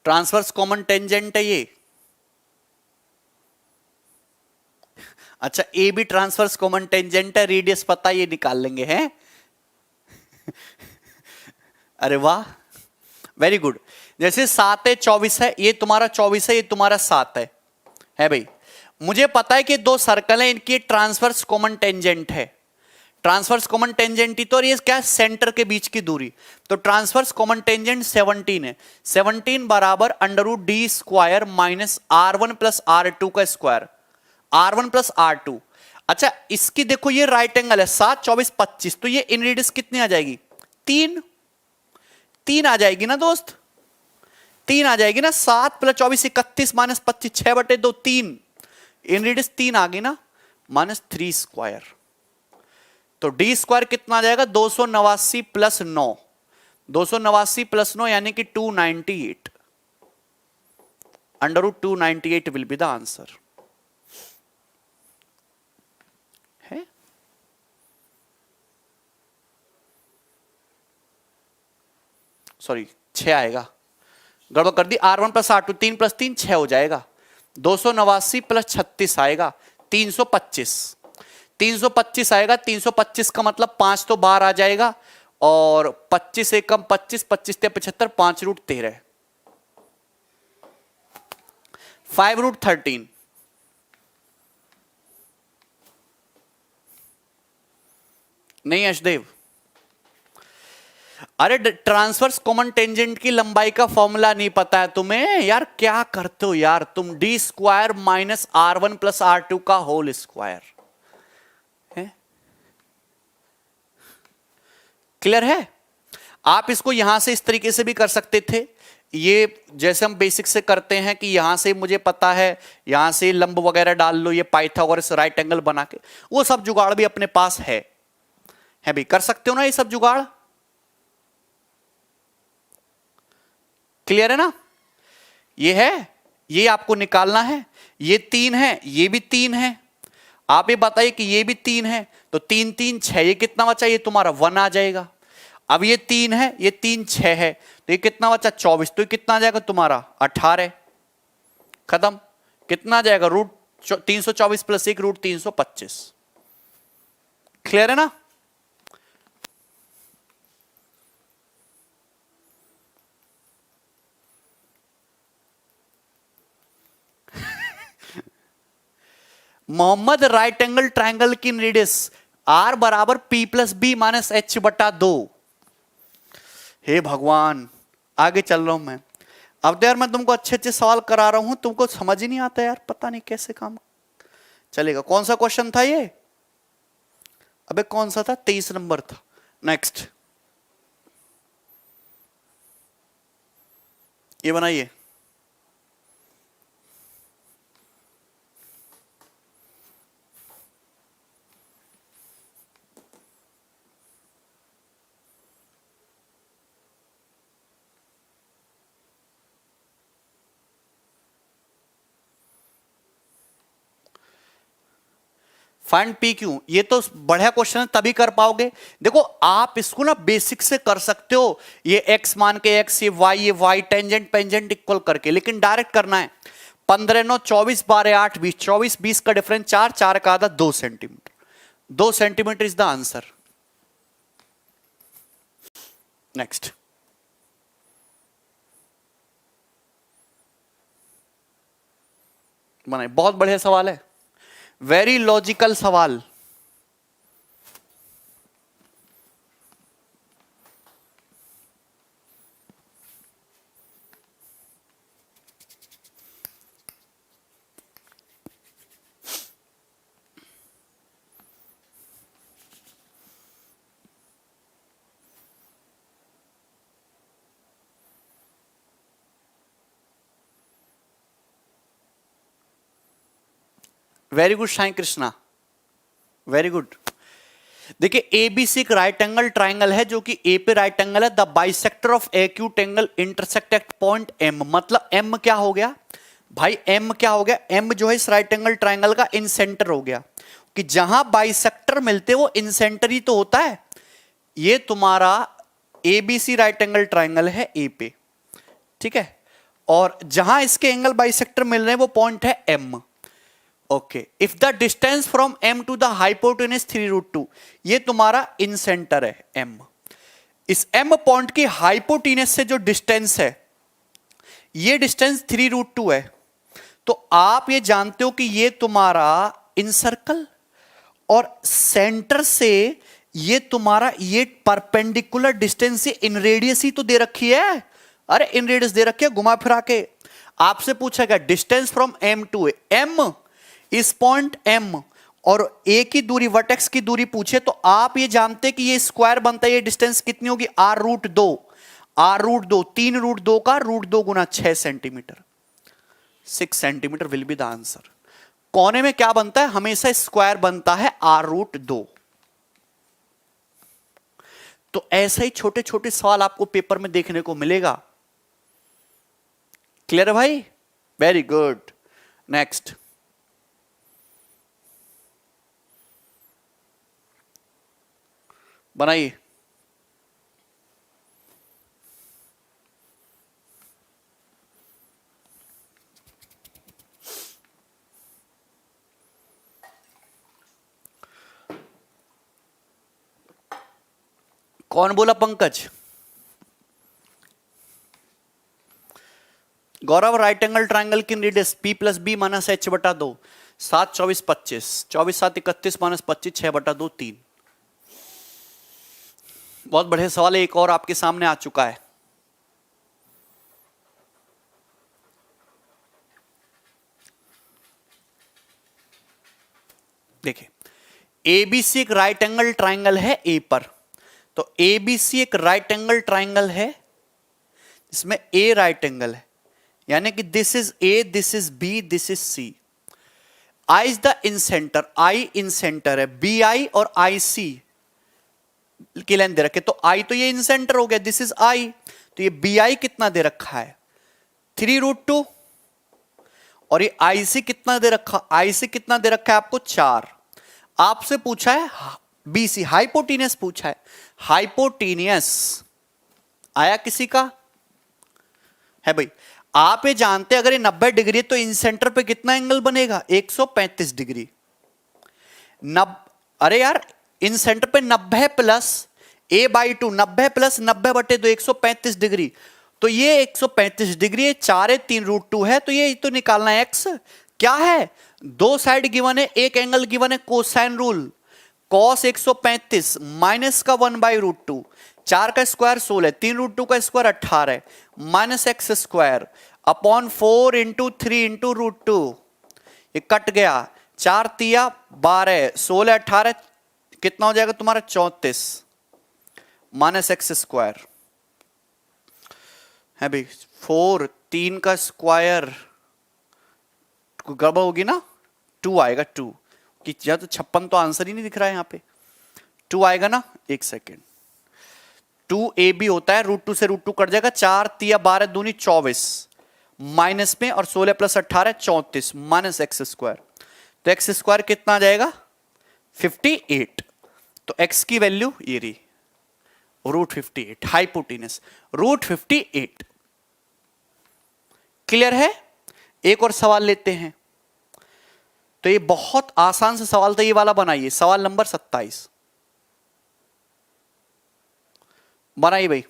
ट्रांसवर्स कॉमन टेंजेंट है ये। अच्छा ए भी ट्रांसवर्स कॉमन टेंजेंट है, रेडियस पता, ये निकाल लेंगे हैं। अरे वाह, वेरी गुड। जैसे 7 है 24 है, ये तुम्हारा 24 है, ये तुम्हारा 7 है भाई। मुझे पता है कि दो सर्कल है, इनकी ट्रांसवर्स कॉमन टेंजेंट है, ट्रांसवर्स कॉमन टेंजेंट ही तो, और ये क्या है, सेंटर के बीच की दूरी। तो ट्रांसवर्स कॉमन टेंजेंट 17 है, 17 बराबर under root D square minus R1 plus R2 का स्क्वायर, R1 प्लस R2। अच्छा इसकी देखो ये राइट एंगल है, 7 24 25, तो ये इन रेडियस कितनी आ जाएगी, 3 आ जाएगी ना दोस्त, 3 आ जाएगी ना, 7 प्लस 24 31 माइनस 25 6/2 3, इन रेडियस 3 आ गई ना, माइनस 3 स्क्वायर। तो डी स्क्वायर कितना आ जाएगा, 289 प्लस 9, 289 प्लस 9 यानी कि 298, under root 298 will be the answer है। सॉरी 6 आएगा, गड़बड़ कर दी, R1 प्लस R2 3 प्लस 3 6 हो जाएगा, 289 प्लस 36 आएगा 325, 325 आएगा, 325 का मतलब 5 तो बाहर आ जाएगा, और 25 से कम 25, 25 से 75, 5 रूट 13, 5 रूट 13। नहीं अशदेव, अरे ट्रांसवर्स कॉमन टेंजेंट की लंबाई का फॉर्मूला नहीं पता है तुम्हें यार, क्या करते हो यार तुम, D square minus R1 plus R2 का होल स्क्वायर है, क्लियर है। आप इसको यहां से इस तरीके से भी कर सकते थे, ये जैसे हम बेसिक से करते हैं कि यहां से मुझे पता है, यहां से लंब वगैरह डाल लो, ये पाइथागोरस राइट एंगल बना के, वो सब जुगाड़ भी अपने पास है भी, कर सकते हो ना ये सब जुगाड़, क्लियर है ना। ये है, ये आपको निकालना है, ये 3 है, ये भी 3 है, आप ये बताइए कि ये भी 3 है, तो 3 3 6, ये कितना बचा, ये तुम्हारा 1 आ जाएगा। अब ये 3 है, ये 3 6 है, तो ये कितना बचा 24, तो ये कितना आ जाएगा तुम्हारा 18, खत्म। कितना आ जाएगा, रूट 324 प्लस 1 रूट 325, क्लियर है ना। मोहम्मद राइट एंगल ट्राइंगल की रेडियस R बराबर P plus B minus H/2। हे भगवान, आगे चल रहा हूं मैं। अब तो यार मैं तुमको अच्छे अच्छे सवाल करा रहा हूं, तुमको समझ ही नहीं आता यार, पता नहीं कैसे काम चलेगा। कौन सा क्वेश्चन था ये, अबे कौन सा था, 23 नंबर था। नेक्स्ट ये बनाइए, फाइंड पी क्यू, ये तो बढ़िया क्वेश्चन है, तभी कर पाओगे। देखो आप इसको ना बेसिक से कर सकते हो, ये x मान के x, ये y टेंजेंट पेंजेंट इक्वल करके, लेकिन डायरेक्ट करना है। 15 9 24 12 8 20, 24 20 का डिफरेंस 4, 4 का आधा 2 centimetre, 2 centimetre is the answer. Next बनाए, बहुत बढ़िया सवाल है, वेरी लॉजिकल सवाल। Very good Sai Krishna, very good. देखिए एबीसी एक राइट एंगल ट्राइंगल है, जो कि ए पे राइट एंगल है, the bisector of acute angle intersect at point M. मतलब एम क्या हो गया भाई, एम क्या हो गया, एम जो है इस राइट एंगल ट्राइंगल का इन सेंटर हो गया, कि जहां बाइसेक्टर मिलते वो इन सेंटर ही तो होता है। ये तुम्हारा एबीसी राइट एंगल ट्राइंगल है ए पे, ठीक है, और जहां इसके एंगल बाइसेक्टर मिल रहे हैं वो पॉइंट है M. Okay, if the distance from M to the hypotenuse 3√2, ये तुम्हारा इन सेंटर है एम। इस एम पॉइंट की हाइपोटेनस से जो डिस्टेंस है, ये डिस्टेंस 3√2 है। तो आप ये जानते हो कि ये तुम्हारा इन सर्कल और सेंटर से ये तुम्हारा ये परपेंडिकुलर डिस्टेंस इन रेडियस ही तो दे रखी है, अरे इन रेडियस दे रखी है घुमा फिरा के। आपसे पूछा गया distance from M to A, M इस पॉइंट एम और ए की दूरी वर्टेक्स की दूरी पूछे तो आप ये जानते कि ये स्क्वायर बनता है, ये डिस्टेंस कितनी होगी आर रूट दो, आर रूट दो, 3 रूट 2 का रूट 2 गुना 6 centimetre, 6 centimetre will be the answer. कोने में क्या बनता है, हमेशा स्क्वायर बनता है आर रूट 2। तो ऐसे ही छोटे छोटे सवाल आपको पेपर में देखने को मिलेगा। क्लियर है भाई? Very good. नेक्स्ट, बनाइए। कौन बोला? Pankaj. Gaurav, right angle triangle की radius P plus B minus H बटा 2, 7 24 25, 24 7 31 माइनस 25 6 बटा 2 3। बहुत बढ़िया सवाल है, एक और आपके सामने आ चुका है। देखिए, एबीसी एक राइट एंगल ट्राइंगल है ए पर, तो एबीसी एक राइट एंगल ट्राइंगल है जिसमें ए राइट एंगल है, यानी कि this is A, this is B, this is C. I is the incentre, I incentre है, बी आई और आई सी की लेंथ दे रखे, तो आई तो ये इन सेंटर हो गया, दिस इज आई, तो ये बी आई कितना दे रखा है 3 रूट 2, और ये आई सी कितना दे रखा, आई सी कितना दे रखा है आपको 4। आपसे पूछा है बीसी हाइपोटीनियस पूछा है, हाइपोटीनियस आया किसी का है भाई? आप ये जानते हैं अगर ये 90 डिग्री है तो इन सेंटर पे कितना एंगल बनेगा 135 डिग्री। अरे यार इन सेंटर पे 90 प्लस ए बाई 2, 90 प्लस 90 बटे 2 135 डिग्री, तो ये 135 डिग्री है, 4 है 3 रूट 2 है, तो ये तो निकालना है एक्स। क्या है, दो साइड गिवन है, एक एंगल गिवन है, कोसाइन रूल, कॉस 135 माइनस का 1 बाई रूट 2, 4 का स्क्वायर 16, 3 रूट 2 का square 18 minus x square upon 4 into 3 into root 2, ये कट गया, 4 तिया 12, 16 18 कितना हो जाएगा तुम्हारा 34 माइनस एक्स स्क्वायर है भाई, 4 3 का स्क्वायर गड़बड़ होगी ना, 2 आएगा 2 कि या तो 56 तो आंसर ही नहीं दिख रहा है यहां पे, 2 आएगा ना, एक सेकेंड, 2 ए बी होता है, रूट 2 से रूट 2 कट जाएगा, 4 तिया 12 दूनी 24 माइनस में और 16 प्लस 18 34 माइनस एक्स स्क्वायर, तो एक्स स्क्वायर कितना आ जाएगा 58, तो एक्स की वैल्यू ये रही रूट 58, हाइपोटेनस रूट 58। क्लियर है? एक और सवाल लेते हैं, तो ये बहुत आसान से सवाल था, ये वाला बनाइए, सवाल नंबर 27 बनाइए भाई।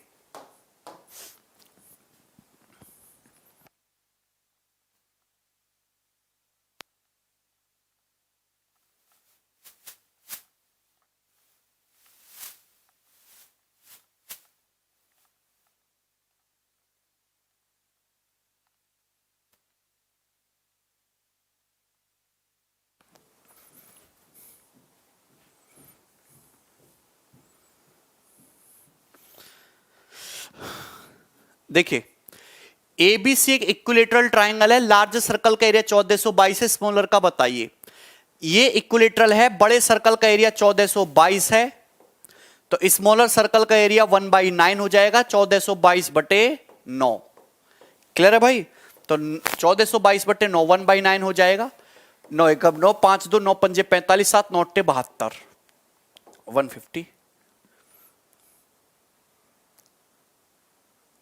देखिए, एबीसी एक इक्विलेटरल ट्राइंगल है, लार्ज सर्कल का एरिया 1422 है, स्मॉलर का बताइए। ये इक्विलेटरल है, बड़े सर्कल का एरिया 1422 है, तो स्मॉलर सर्कल का एरिया 1/9 हो जाएगा, 1422 बटे 9। क्लियर है भाई? तो 1422 बटे 9 1/9 हो जाएगा, 9 एक 9 5 2 9 पंजे 45 7 9 72 150।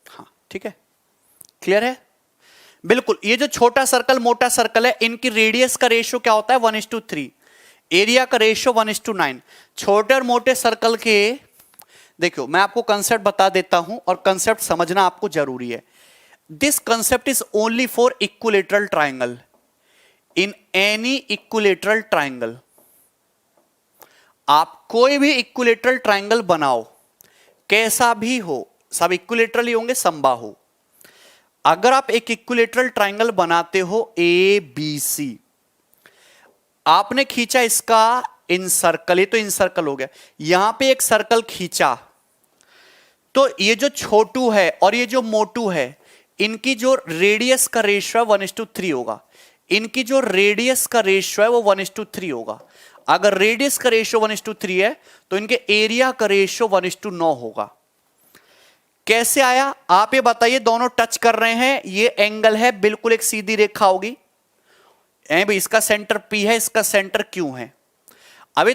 हाँ ठीक है, क्लियर है? बिल्कुल। ये जो छोटा सर्कल मोटा सर्कल है, इनकी रेडियस का रेशियो क्या होता है 1:3, एरिया का रेशियो 1:9। छोटे और मोटे सर्कल के, देखो मैं आपको कंसेप्ट बता देता हूं और कंसेप्ट समझना आपको जरूरी है। This concept is only for equilateral triangle. In any equilateral triangle, आप कोई भी इक्विलेटरल ट्रायंगल बनाओ, कैसा भी हो, सब इक्विलेटरल ही होंगे, समबाहु। अगर आप एक इक्विलेटरल ट्रायंगल बनाते हो ए बी सी, आपने खींचा इसका इन सर्कल, ये तो इन सर्कल हो गया, यहां पे एक सर्कल खींचा, तो ये जो छोटू है और ये जो मोटू है, इनकी जो रेडियस का रेशियो 1:3 होगा। इनकी जो रेडियस का रेशियो है वो 1:3 होगा। अगर रेडियस का रेशियो 1:3 है तो इनके एरिया का रेशियो 1:9 होगा। कैसे आया आप ये बताइए। दोनों टच कर रहे हैं, ये एंगल है, बिल्कुल एक सीधी रेखा होगी। भाई इसका सेंटर P है, इसका सेंटर Q है। अब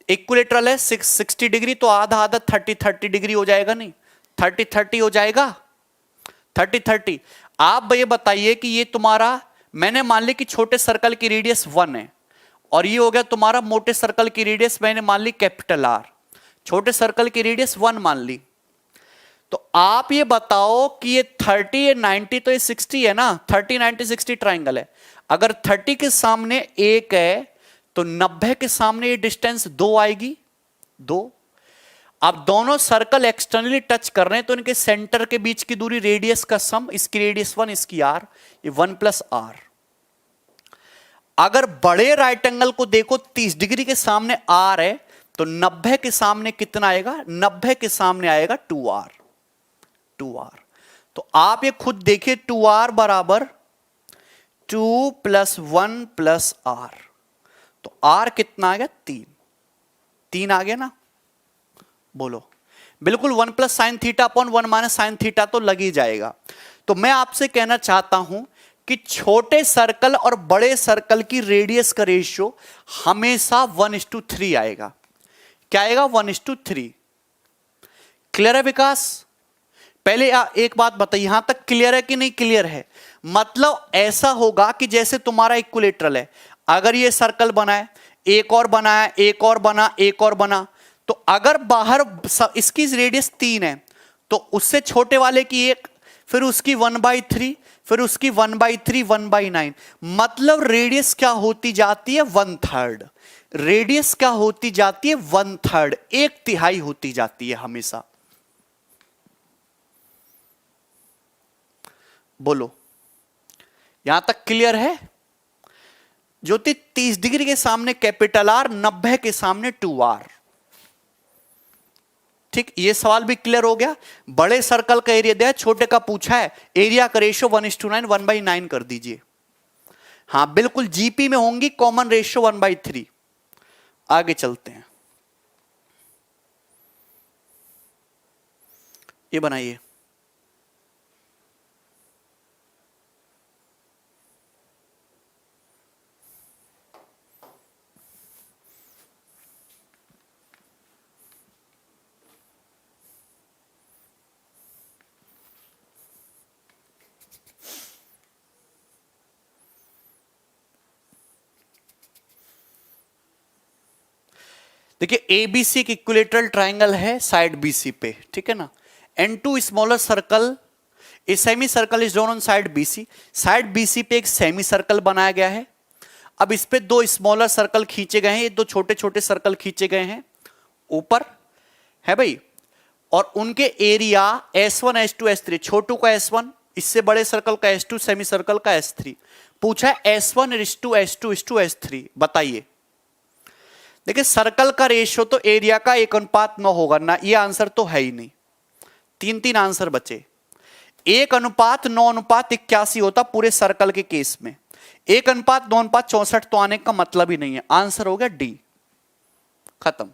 इक्विलेटरल है 60 डिग्री, तो आधा आधा 30 डिग्री हो जाएगा, नहीं 30 हो जाएगा, 30। आप ये बताइए कि ये तुम्हारा, मैंने मान ली कि छोटे सर्कल की रेडियस 1 है, और ये हो गया तुम्हारा मोटे सर्कल की रेडियस, मैंने मान ली कैपिटल R, छोटे सर्कल की रेडियस 1 मान ली। तो आप ये बताओ कि ये 30 ये 90, तो ये 60 है ना, 30 90 60 ट्राइंगल है। अगर 30 के सामने 1 है तो 90 के सामने ये डिस्टेंस 2 आएगी, 2। अब दोनों सर्कल एक्सटर्नली टच कर रहे हैं, तो इनके सेंटर के बीच की दूरी रेडियस का सम, इसकी रेडियस 1, इसकी R, ये 1 + R। अगर बड़े राइट एंगल को देखो, 30 डिग्री के सामने R है, तो 90 के सामने कितना आएगा, 90 के सामने आएगा 2R। तो आप ये खुद देखिए, 2R बराबर 2 + 1 + R, तो R कितना आ गया, 3 आ गया ना। बोलो, बिल्कुल 1 + sin θ / 1 - sin θ तो लग ही जाएगा। तो मैं आपसे कहना चाहता हूं कि छोटे सर्कल और बड़े सर्कल की रेडियस का रेशियो हमेशा 1:3 आएगा। क्या आएगा, 1:3। क्लियर है विकास? पहले एक बात बताइए, यहां तक क्लियर है कि नहीं क्लियर है? मतलब ऐसा होगा कि जैसे तुम्हारा इक्विलेटरल है, अगर ये सर्कल बना है, एक और बना है, एक और बना, एक और बना, तो अगर बाहर इसकी रेडियस 3 है, तो उससे छोटे वाले की 1, फिर उसकी 1/3, फिर उसकी 1/3, 1/9, मतलब रेडियस क्या होती जाती है, 1/3। रेडियस क्या होती जाती है, 1/3, 1/3 होती जाती है हमेशा। बोलो, यहां तक क्लियर है? ज्योति, 30 डिग्री के सामने कैपिटल R, 90 के सामने 2R। ठीक, ये सवाल भी क्लियर हो गया। बड़े सर्कल का एरिया दिया, छोटे का पूछा है, एरिया का रेशियो 1:9, 1/9 कर दीजिए। हां बिल्कुल, जीपी में होंगी कॉमन रेशियो 1/3। आगे चलते हैं, ये बनाइए। देखिए, एबीसी एक इक्विलेटरल ट्राइंगल है साइड बीसी पे, ठीक है ना। N2 smaller circle, a semi circle is drawn on side BC. Side BC पे एक सेमी सर्कल बनाया गया है। अब इस पे 2 स्मॉलर सर्कल खींचे गए हैं, ये 2 छोटे छोटे सर्कल खींचे गए हैं ऊपर, है भाई। और उनके एरिया S1 S2 S3, छोटू का S1, इससे बड़े सर्कल का S2, सेमी सर्कल का S3। पूछा है S1 S2 S2 S3, बताइए। देखिए, सर्कल का रेशियो तो एरिया का 1:9 होगा ना, ये आंसर तो है ही नहीं। 3 आंसर बचे। 1:9:81 होता पूरे सर्कल के केस में। 1:9:64 तो आने का मतलब ही नहीं है। आंसर हो गया डी, खत्म।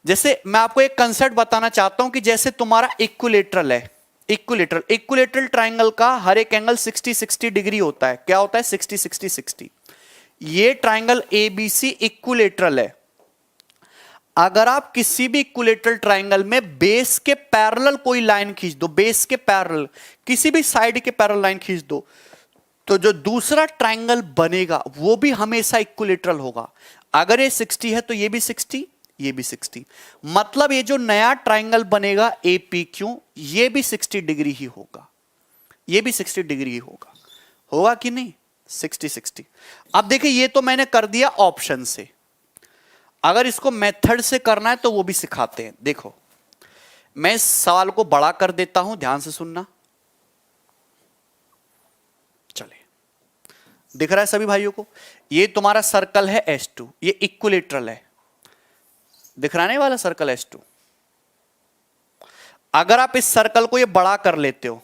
जैसे मैं आपको एक कंसेप्ट बताना चाहता हूं कि जैसे तुम्हारा इक्विलेटरल है, इक्विलेटरल ट्राइंगल का हर एक एंगल 60-60 डिग्री होता है। क्या होता है, 60-60-60। ये ट्राइंगल एबीसी इक्विलेटरल है। अगर आप किसी भी इक्विलेटरल ट्राइंगल में बेस के पैरेलल कोई लाइन खींच दो, बेस के पैरेलल किसी भी साइड के पैरेलल लाइन खींच दो, तो जो दूसरा ट्राइंगल बनेगा वो भी हमेशा इक्विलेटरल होगा। अगर ये 60 है तो ये भी 60, ये भी 60। मतलब ये जो नया ट्राइंगल बनेगा एपीक्यू, ये भी 60 डिग्री ही होगा, ये भी 60 डिग्री ही होगा। होगा कि नहीं, 60-60। अब देखिए, ये तो मैंने कर दिया ऑप्शन से। अगर इसको मेथड से करना है तो वो भी सिखाते हैं। देखो मैं इस सवाल को बड़ा कर देता हूं, ध्यान से सुनना। चलिए, दिख रहा है सभी भाइयों को? ये तुम्हारा सर्कल है S2, ये इक्विलेटरल है, दिख रहा है वाला सर्कल S2। अगर आप इस सर्कल को ये बड़ा कर लेते हो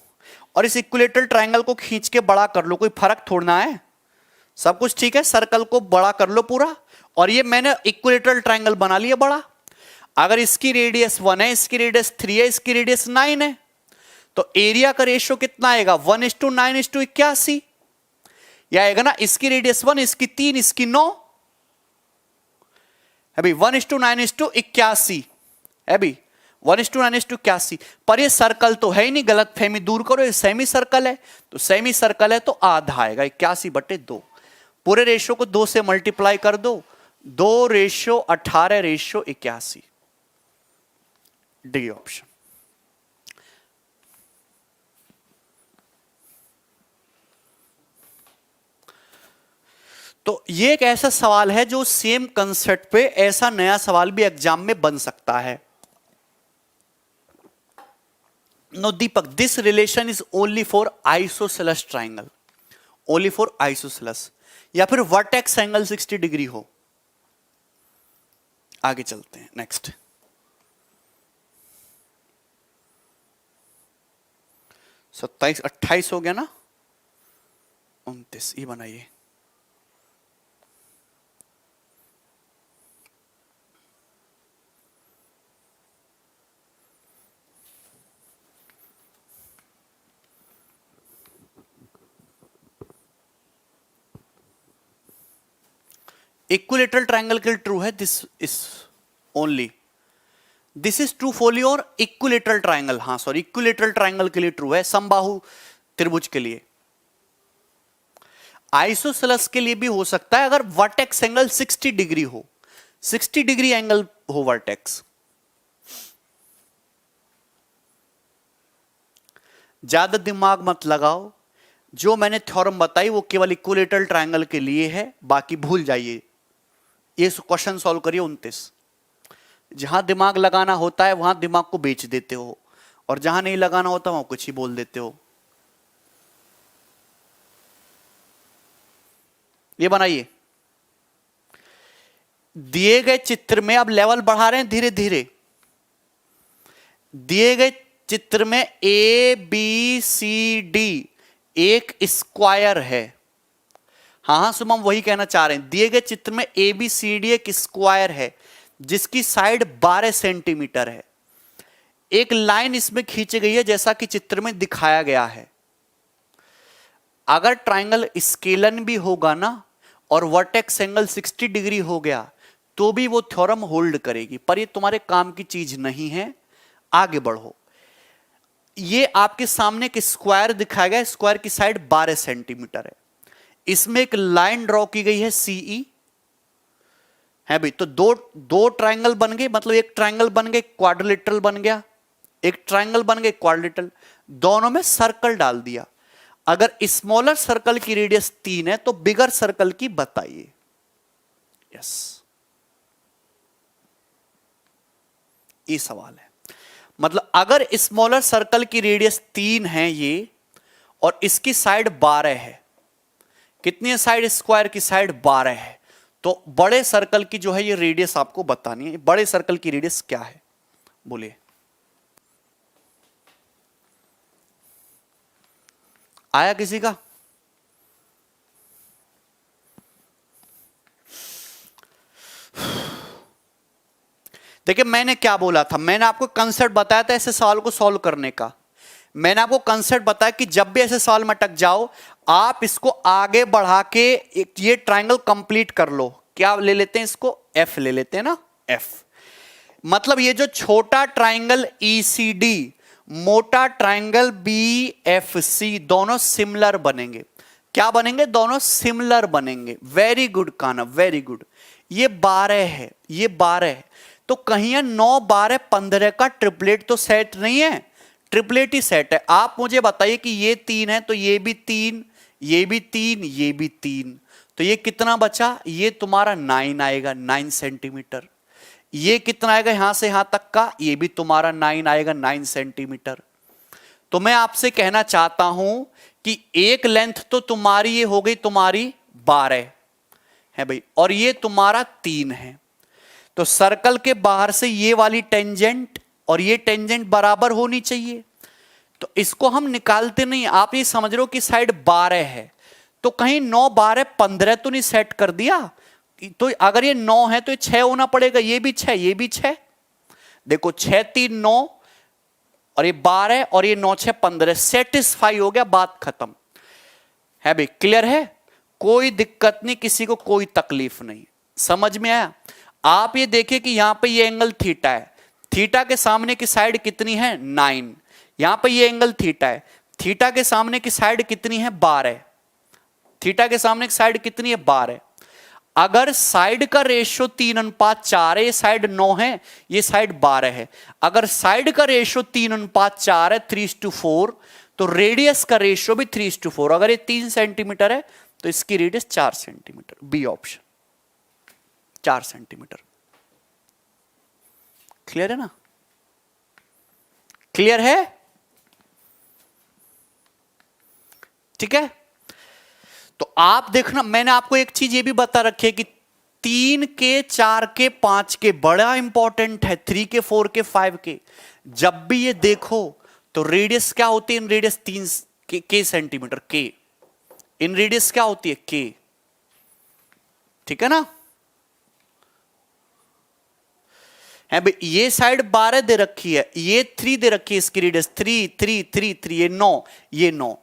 और इस इक्विलेटरल ट्रायंगल को खींच के बड़ा कर लो, कोई फर्क थोड़ना है, सब कुछ ठीक है। सर्कल को बड़ा कर लो पूरा, और ये मैंने इक्विलेटरल ट्रायंगल बना लिया बड़ा। अगर इसकी रेडियस 1 है, इसकी रेडियस 3 है, इसकी रेडियस 9 है, तो एरिया का रेशियो कितना आएगा? 1:9:81। या आएगा ना, इसकी रेडियस 1, इसकी 3, इसकी 9 है भाई, 1:9:81 है भाई, 1:9:81। पर ये सर्कल तो है ही नहीं, गलत फहमी दूर करो, ये सेमी सर्कल है, तो सेमी सर्कल है तो आधा आएगा, 81/2। पूरे रेशियो को 2 से मल्टीप्लाई कर दो, 2:18:81, डी ऑप्शन। तो ये एक ऐसा सवाल है जो सेम कंसेप्ट पे ऐसा नया सवाल भी एग्जाम में बन सकता है। No Deepak, this relation is only for isosceles triangle, only for isosceles, या फिर वर्टेक्स एंगल 60 डिग्री हो। आगे चलते हैं, नेक्स्ट। 27, 28 हो गया ना, 29 ये बनाइए। इक्विलेटरल ट्रायंगल के लिए ट्रू है, this is only, this is true for your equilateral triangle. हाँ सॉरी, इक्विलेटरल ट्रायंगल के लिए ट्रू है, समबाहु त्रिभुज के लिए। आइसोसेलेस के लिए भी हो सकता है अगर वर्टेक्स एंगल 60 डिग्री हो, 60 डिग्री एंगल हो वर्टेक्स। ज्यादा दिमाग मत लगाओ, जो मैंने थ्योरम बताई वो केवल इक्विलेटरल ट्रायंगल के लिए है, बाकी भूल जाइए। ये क्वेश्चन सॉल्व करिए 29। जहां दिमाग लगाना होता है वहां दिमाग को बेच देते हो, और जहां नहीं लगाना होता वहां कुछ ही बोल देते हो। ये बनाइए, दिए गए चित्र में, अब लेवल बढ़ा रहे हैं धीरे धीरे। दिए गए चित्र में ABCD एक स्क्वायर है। हाँ सुमन वही कहना चाह रहे हैं, दिए गए चित्र में ABCD एक स्क्वायर है जिसकी साइड 12 सेंटीमीटर है। एक लाइन इसमें खींची गई है जैसा कि चित्र में दिखाया गया है। अगर ट्रायंगल स्केलन भी होगा ना और वर्टेक्स एंगल 60 डिग्री हो गया तो भी वो थ्योरम होल्ड करेगी, पर ये तुम्हारे काम की चीज नहीं है। आगे बढ़ो, ये आपके सामने एक स्क्वायर दिखाया गया, स्क्वायर की साइड 12 सेंटीमीटर है, इसमें एक लाइन ड्रॉ की गई है CE है भाई। तो दो ट्रायंगल बन गए, मतलब एक ट्रायंगल बन गए, क्वाड्रिलेटरल बन गया, एक ट्रायंगल बन गए क्वाड्रिलेटरल, दोनों में सर्कल डाल दिया। अगर स्मॉलर सर्कल की रेडियस 3 है तो बिगर सर्कल की बताइए। यस, ये सवाल है। मतलब अगर स्मॉलर सर्कल की रेडियस 3 है ये, और इसकी साइड 12 है, कितनी है साइड? स्क्वायर की साइड 12 है, तो बड़े सर्कल की जो है ये रेडियस आपको बतानी है। बड़े सर्कल की रेडियस क्या है, बोलिए। आया किसी का? देखिए मैंने क्या बोला था, मैंने आपको कंसेप्ट बताया था ऐसे सवाल को सॉल्व करने का। मैंने आपको कंसेप्ट बताया कि जब भी ऐसे सवाल में अटक जाओ आप इसको आगे बढ़ा के ये ट्रायंगल कंप्लीट कर लो। क्या ले लेते हैं इसको? F ले लेते हैं ना, F। मतलब ये जो छोटा ट्रायंगल ECD, मोटा ट्रायंगल BFC, दोनों सिमिलर बनेंगे। क्या बनेंगे? दोनों सिमिलर बनेंगे। वेरी गुड काना, वेरी गुड। ये 12 है, ये 12 है, तो कहीं 9, 12, 15 का ट्रिपलेट तो सेट नहीं है, ट्रिपलेट ही सेट है। आप मुझे बताइए कि ये 3 है तो ये भी 3, ये भी 3, ये भी 3, तो ये कितना बचा, ये तुम्हारा 9 आएगा, 9 सेंटीमीटर। ये कितना आएगा यहां से यहां तक का, ये भी तुम्हारा 9 आएगा, 9 सेंटीमीटर। तो मैं आपसे कहना चाहता हूं कि एक लेंथ तो तुम्हारी ये हो गई तुम्हारी 12 है भाई, और ये तुम्हारा 3 है। तो सर्कल के बाहर से ये वाली टेंजेंट और ये टेंजेंट बराबर होनी चाहिए। तो इसको हम निकालते नहीं, आप ये समझ रहे हो कि साइड 12 है, तो कहीं 9 12 15 तो नहीं सेट कर दिया। तो अगर ये 9 है तो ये 6 होना पड़ेगा, ये भी 6, ये भी 6। देखो 6 3 9 और ये 12 और ये 9 6 15, सेटिस्फाई हो गया, बात खत्म है भाई। क्लियर है, कोई दिक्कत नहीं, किसी को कोई तकलीफ नहीं, समझ में आया। आप ये देखिए कि यहां पे ये एंगल थीटा है, थीटा के सामने की साइड कितनी है 9, यहां पे ये एंगल थीटा है, थीटा के सामने की साइड कितनी है 12, थीटा के सामने की साइड कितनी है 12। अगर साइड का रेशियो 3:4 है, ये साइड 9 है, ये साइड 12 है। अगर साइड का रेशियो 3:4 है, 3:4, तो रेडियस का रेशियो भी 3:4। अगर ये 3 सेंटीमीटर है तो इसकी radius 4 centimetre, B option 4 centimetre. Clear है ना, क्लियर है, ठीक है। तो आप देखना, मैंने आपको एक चीज ये भी बता रखी है कि 3 के 4 के 5 के बड़ा इंपॉर्टेंट है, 3 के 4 के 5 के। जब भी ये देखो तो रेडियस क्या होती है इन रेडियस 3 के सेंटीमीटर, के इन रेडियस क्या होती है के, ठीक है ना। है भाई, ये साइड 12 दे रखी है, ये 3 दे रखी है, इसकी रेडियस 3 3 3 3, ये 9 ये 9।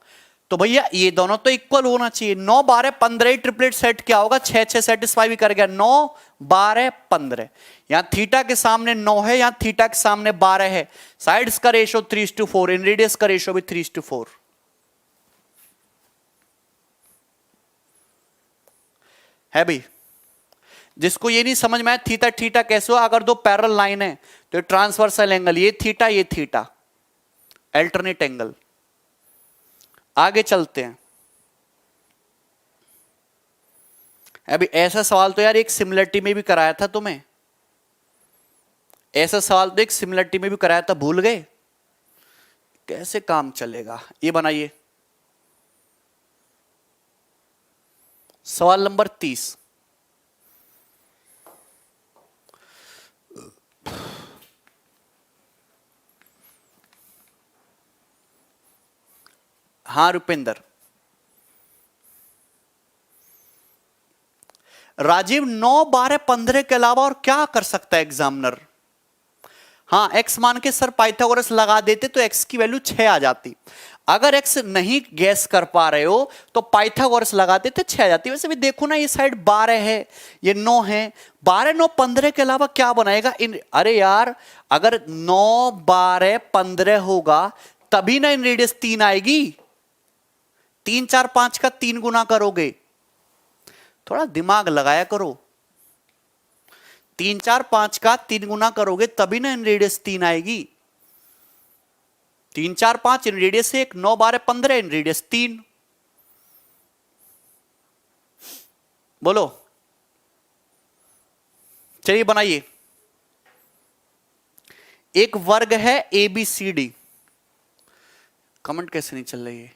तो भैया ये दोनों तो इक्वल होना चाहिए, 9 12 15, ट्रिपलेट सेट क्या होगा 6 6 सेटिस्फाई भी कर गया, 9 12 15। यहां थीटा के सामने 9 है, यहां थीटा के सामने 12 है, साइड्स का रेशियो 3:4, इन रेडियस का रेशियो भी 3:4 है भाई। जिसको ये नहीं समझ में आया थीटा थीटा कैसे हो, अगर दो पैरेलल लाइन है तो ट्रांसवर्सल एंगल, ये थीटा अल्टरनेट एंगल। आगे चलते हैं। अभी ऐसा सवाल तो यार एक सिमिलरिटी में भी कराया था तुम्हें, ऐसा सवाल तो एक सिमिलरिटी में भी कराया था, भूल गए। कैसे काम चलेगा, ये बनाइए सवाल नंबर 30। हाँ रुपेंद्र, राजीव 9 12 15 के अलावा और क्या कर सकता है एग्जामिनर। हाँ एक्स मान के सर पाइथागोरस लगा देते तो एक्स की वैल्यू 6 आ जाती। अगर एक्स नहीं गैस कर पा रहे हो तो पाइथागोरस लगा देते 6 आ जाती। वैसे भी देखो ना, ये साइड 12 है, ये 9 है, 12 9 15 के अलावा क्या बनाएगा इन। अरे यार अगर 9 12 15 होगा तभी ना इन रेडियस 3 आएगी। 3 4 5 का 3 गुना करोगे, थोड़ा दिमाग लगाया करो। 3 4 5 का 3 गुना करोगे तभी ना इन रेडियस 3 आएगी। 3 4 5 इन रेडियस 1, 9 12 15 इन रेडियस 3। बोलो, चलिए बनाइए। एक वर्ग है ABCD। कमेंट कैसे नहीं चल रही है,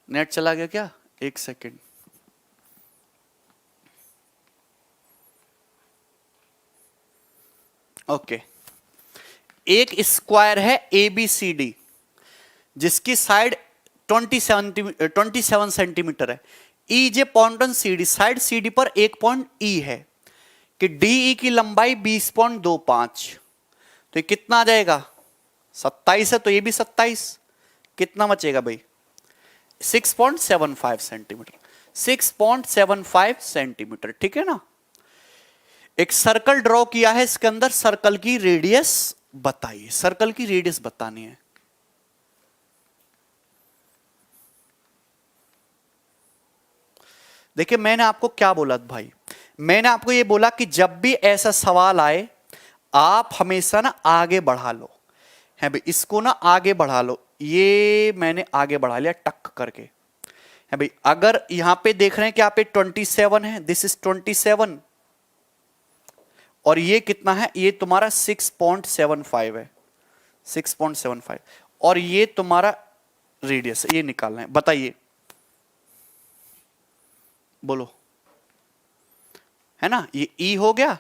नेट चला गया क्या, एक सेकेंड। ओके, एक स्क्वायर है ABCD जिसकी साइड 27 सेंटीमीटर है। E J point on CD, side CD पर एक पॉइंट E है कि DE की लंबाई 20.25। तो ये कितना आ जाएगा 27 है, तो ये भी 27, कितना बचेगा भाई 6.75 सेंटीमीटर, 6.75 सेंटीमीटर, ठीक है ना। एक सर्कल ड्रॉ किया है, इसके अंदर सर्कल की रेडियस बताइए, सर्कल की रेडियस बतानी है। देखिए मैंने आपको क्या बोला भाई, मैंने आपको ये बोला कि जब भी ऐसा सवाल आए आप हमेशा ना आगे बढ़ा लो, है भाई, इसको ना आगे बढ़ा लो। ये मैंने आगे बढ़ा लिया टक करके, है भाई। अगर यहां पे देख रहे हैं कि यहाँ पे 27 है, दिस इज 27, और ये कितना है, ये तुम्हारा 6.75 है, 6.75, और ये तुम्हारा रेडियस, ये निकालना है, बताइए, बोलो, है ना, ये ई हो गया,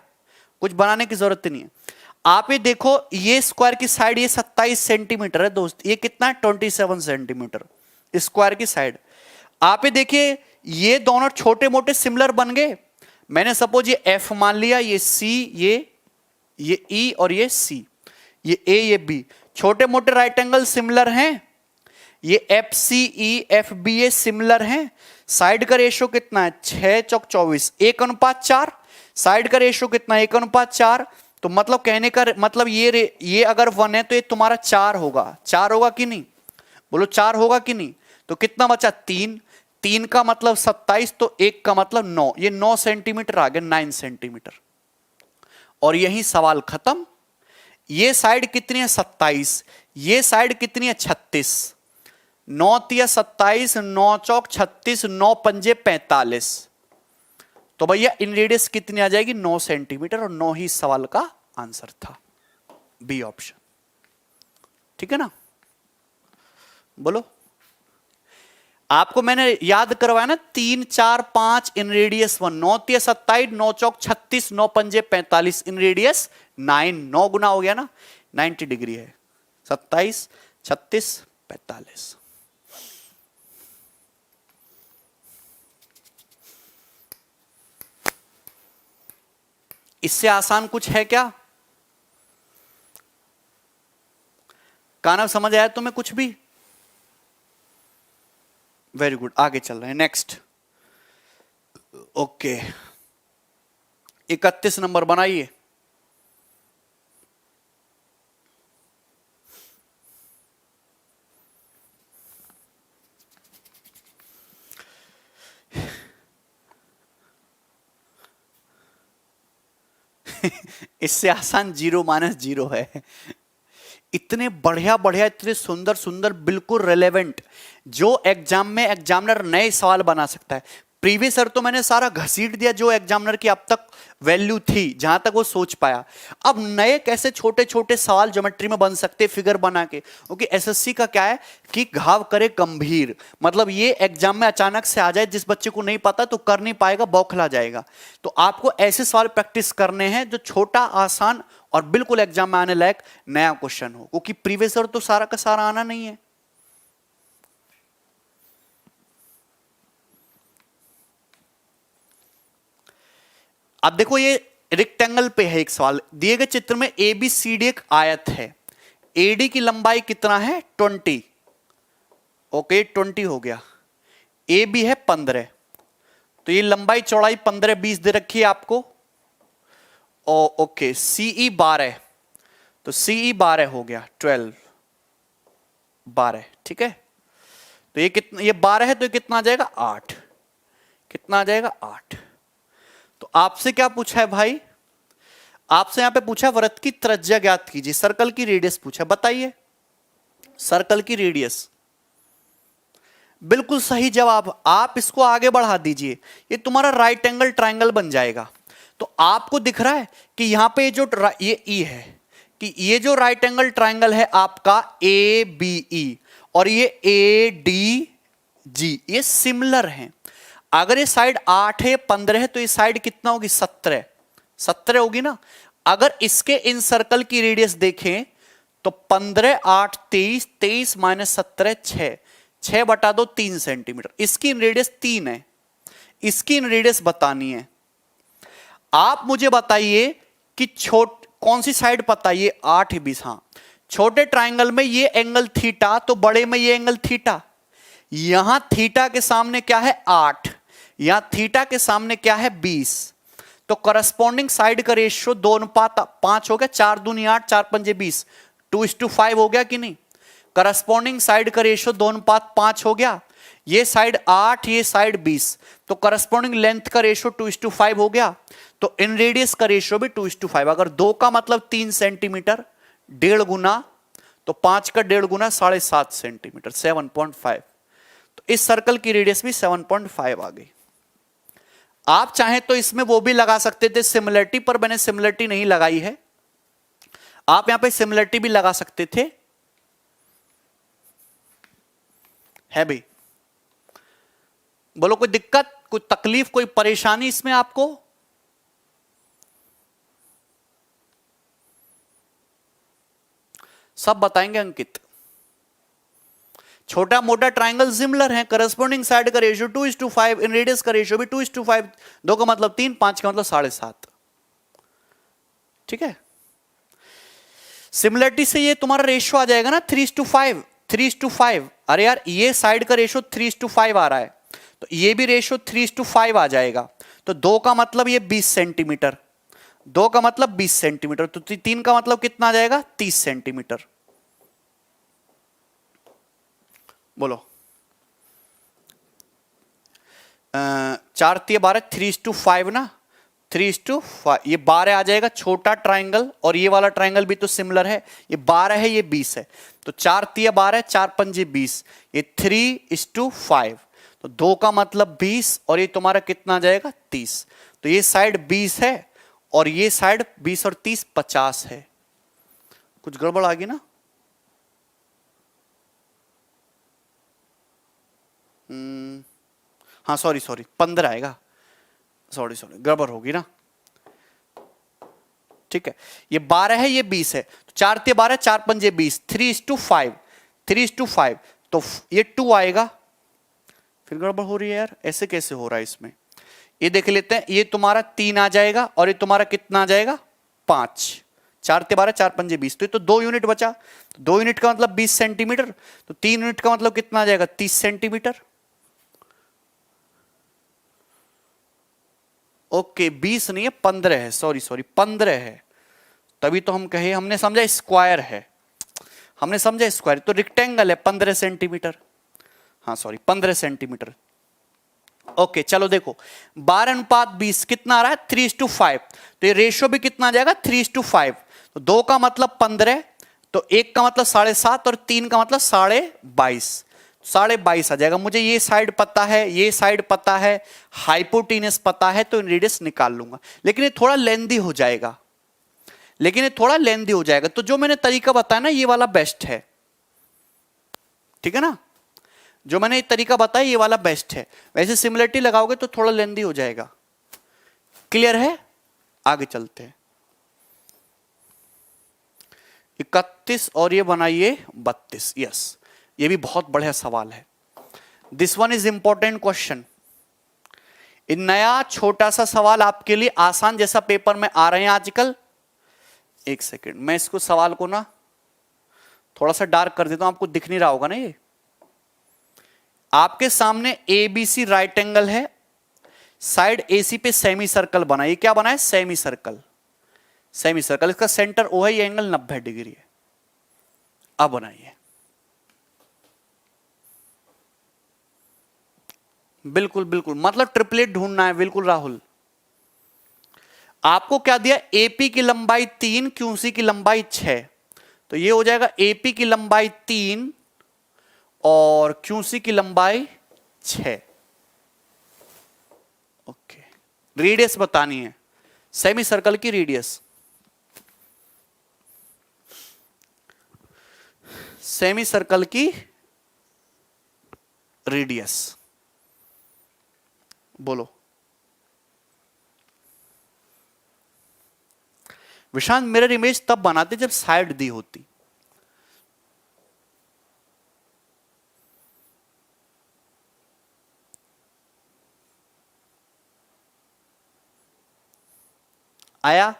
कुछ बनाने की जरूरत नहीं है। आप ये देखो, ये स्क्वायर की साइड ये 27 सेंटीमीटर है दोस्त, ये कितना है 27 सेंटीमीटर स्क्वायर की साइड। आप ये देखिए, ये दोनों छोटे मोटे सिमिलर बन गए। मैंने सपोज ये एफ मान लिया, ये सी, ये ई और ये सी, ये ए ये बी, छोटे मोटे राइट एंगल सिमिलर हैं। ये F C E F B A similar हैं। साइड का रेशियो कितना है, 6 चौक 24, 1:4। साइड का रेशियो कितना है, 1:4। तो मतलब कहने का मतलब ये अगर 1 है तो ये तुम्हारा 4 होगा, 4 होगा कि नहीं, बोलो 4 होगा कि नहीं। तो कितना बचा, 3, 3 का मतलब 27, तो 1 का मतलब 9, ये 9 सेंटीमीटर आ गया, 9 सेंटीमीटर। और यही सवाल खत्म। ये साइड कितनी है, 27, ये साइड कितनी है, 36, 9 तिया 27, 9 चौक 36, 9 पंजे 45। तो भैया इन रेडियस कितनी आ जाएगी, 9 सेंटीमीटर, और 9 ही सवाल का आंसर था, बी ऑप्शन। ठीक है ना, बोलो। आपको मैंने याद करवाया ना, 3 4 5 इन रेडियस 1, 9 तिया 27, 9 चौक 36, 9 पंजे 45, इन रेडियस 9, 9 गुना हो गया ना, 90 डिग्री है, 27 36 45। इससे आसान कुछ है क्या, काना समझ आया तुम्हें कुछ भी, वेरी गुड, आगे चल रहे हैं, नेक्स्ट। ओके, 31 नंबर बनाइए। इससे आसान 0 - 0 है। इतने बढ़िया बढ़िया, इतने सुंदर सुंदर, बिल्कुल रेलेवेंट, जो एग्जाम में एग्जामिनर नए सवाल बना सकता है। प्रीवियस ईयर तो मैंने सारा घसीट दिया जो एग्जामिनर की अब तक वैल्यू थी, जहां तक वो सोच पाया। अब नए कैसे छोटे छोटे सवाल ज्योमेट्री में बन सकते, फिगर बना के, क्योंकि एसएससी का क्या है कि घाव करे गंभीर, मतलब ये एग्जाम में अचानक से आ जाए, जिस बच्चे को नहीं पता तो कर नहीं पाएगा, बौखला जाएगा। तो आपको ऐसे सवाल प्रैक्टिस करने हैं जो छोटा, आसान और बिल्कुल एग्जाम में आने लायक नया क्वेश्चन हो, क्योंकि प्रीवियस ईयर तो सारा का सारा आना नहीं है। अब देखो, ये रेक्टेंगल पे है एक सवाल, दिए गए चित्र में ए बी सी डी एक आयत है, एडी की लंबाई कितना है, 20, ओके 20 हो गया, ए बी है 15, तो ये लंबाई चौड़ाई 15 20 दे रखी है आपको। ओके, सीई 12, तो सीई 12 हो गया, 12 12, ठीक है। तो ये कितना, ये 12 है तो ये कितना आ जाएगा, 8, कितना आ जाएगा, 8। तो आपसे क्या पूछा है भाई, आपसे यहां पे पूछा वृत्त की त्रिज्या ज्ञात कीजिए, सर्कल की रेडियस पूछा, बताइए सर्कल की रेडियस। बिल्कुल सही जवाब, आप इसको आगे बढ़ा दीजिए, ये तुम्हारा राइट एंगल ट्रायंगल बन जाएगा। तो आपको दिख रहा है कि यहां पे जो ये ई है, कि ये जो राइट एंगल ट्रायंगल है आपका ए बी ई, और ये ए डी जी, ये सिमिलर हैं। अगर ये साइड 8 है 15 है तो ये साइड कितना होगी, 17 17 होगी ना। अगर इसके इन सर्कल की रेडियस देखें तो 15 8 23, 23 - 17 6, 6 बटा 2 3 सेंटीमीटर। इसकी इन रेडियस 3 है, इसकी इन रेडियस बतानी है। आप मुझे बताइए कि कौन सी साइड पता है, ये 8 20, हाँ, छोटे ट्राइंगल में ये एंगल थीटा, तो बड़े में ये एंगल थीटा। यहां थीटा के सामने क्या है, 8, यहां थीटा के सामने क्या है, 20। तो करस्पॉन्डिंग साइड का रेशियो 2:5 हो गया, 4 दूनी 8, 4 पंजे 20, 2:5 हो गया कि नहीं। करस्पॉन्डिंग साइड का रेशियो 2:5 हो गया, ये साइड 8 ये साइड 20, तो करस्पॉन्डिंग लेंथ का रेशियो 2:5 हो गया। तो इन रेडियस का रेशियो भी 2:5। अगर 2 का मतलब 3 सेंटीमीटर, 1.5 गुना, तो 5 का 1.5 गुना 7.5 सेंटीमीटर, 7.5। तो तो इस सर्कल की रेडियस भी 7.5 आ गई। आप चाहें तो इसमें वो भी लगा सकते थे सिमिलरिटी, पर मैंने सिमिलरिटी नहीं लगाई है। आप यहां पे सिमिलरिटी भी लगा सकते थे, है भाई? बोलो कोई दिक्कत, कोई तकलीफ, कोई परेशानी इसमें आपको? सब बताएंगे अंकित। छोटा मोटा ट्राइंगल सिमिलर है, करस्पॉन्डिंग साइड का रेशियो 2:5, इन रेडियस का रेशियो भी 2:5, 2 का मतलब 3, 5 का मतलब 7.5। ठीक है, सिमिलरिटी से ये तुम्हारा रेशियो आ जाएगा ना 3:5, 3:5। अरे यार ये साइड का रेशियो 3:5 आ रहा है, तो ये भी रेशियो 3:5 आ जाएगा। तो 2 का मतलब ये 20 सेंटीमीटर, 2 का मतलब 20 सेंटीमीटर, तो 3 का मतलब कितना आ जाएगा? 30 सेंटीमीटर। बोलो 4 3 12, 3:5 ना, 3:5, ये 12 आ जाएगा छोटा ट्राइंगल, और ये वाला ट्राइंगल भी तो सिमिलर है, ये 12 है, ये 20 है, तो 4 3 12, 4 5 20, ये 3:5, तो 2 का मतलब 20, और ये तुम्हारा कितना आ जाएगा? 30। तो ये साइड 20 है और ये साइड 20 और 30 50 है। कुछ गड़बड़ आ गई ना? हाँ सॉरी 15 आएगा, सॉरी गड़बड़ होगी ना। ठीक है, ये 12 है, ये 20 है, तो 4 3 12, 4 5 20, 3:5, 3:5, तो ये 2 आएगा। फिर गड़बड़ हो रही है यार, ऐसे कैसे हो रहा है इसमें? ये देख लेते हैं, ये तुम्हारा 3 आ जाएगा और ये तुम्हारा कितना आ जाएगा? 5। 4 3 12, 4 5 20, तो ये तो 2 यूनिट बचा, 2 यूनिट का मतलब 20 सेंटीमीटर, तो 3 यूनिट का मतलब कितना आ जाएगा? 30 सेंटीमीटर। ओके 20 नहीं है, 15 है, सॉरी 15 है, तभी तो हम कहे, हमने समझा स्क्वायर है, हमने समझा स्क्वायर, तो रेक्टेंगल है 15 सेंटीमीटर, हाँ सॉरी 15 सेंटीमीटर। ओके चलो देखो 12:20 कितना आ रहा है? 3:5, तो ये रेशियो भी कितना आ जाएगा? 3:5, तो 2 का मतलब 15, तो 1 का मतलब 7.5, और 3 का मतलब 22.5, 22.5 आ जाएगा। मुझे ये साइड पता है, ये साइड पता है, हाइपोटेनस पता है, तो इन रेडियस निकाल लूंगा, लेकिन ये थोड़ा लेंदी हो जाएगा, तो जो मैंने तरीका बताया ना ये वाला बेस्ट है, ठीक है ना? जो मैंने तरीका बताया ये वाला बेस्ट है, वैसे सिमिलरिटी लगाओगे तो थोड़ा लेंदी हो जाएगा। क्लियर है? आगे चलते हैं। 31 और ये बनाइए 32। यस, ये भी बहुत बढ़िया सवाल है। This one is important question. इन नया छोटा सा सवाल आपके लिए आसान जैसा पेपर में आ रहे हैं आजकल। एक सेकेंड, मैं इसको सवाल को ना थोड़ा सा डार्क कर देता हूं, आपको दिख नहीं रहा होगा ना। ये आपके सामने एबीसी राइट एंगल है, साइड एसी पे सेमी सर्कल बना, ये क्या बना है? सेमी सर्कल, सेमी सर्कल, इसका सेंटर ओ है, ये एंगल 90 डिग्री है। अब बनाइए, बिल्कुल बिल्कुल, मतलब ट्रिपलेट ढूंढना है, बिल्कुल राहुल। आपको क्या दिया? एपी की लंबाई 3, क्यूसी की लंबाई 6, तो ये हो जाएगा एपी की लंबाई 3 और क्यूसी की लंबाई 6। ओके, रेडियस बतानी है, सेमी सर्कल की रेडियस, सेमी सर्कल की रेडियस बोलो। विशांत मिरर इमेज तब बनाते जब साइड दी होती। आया?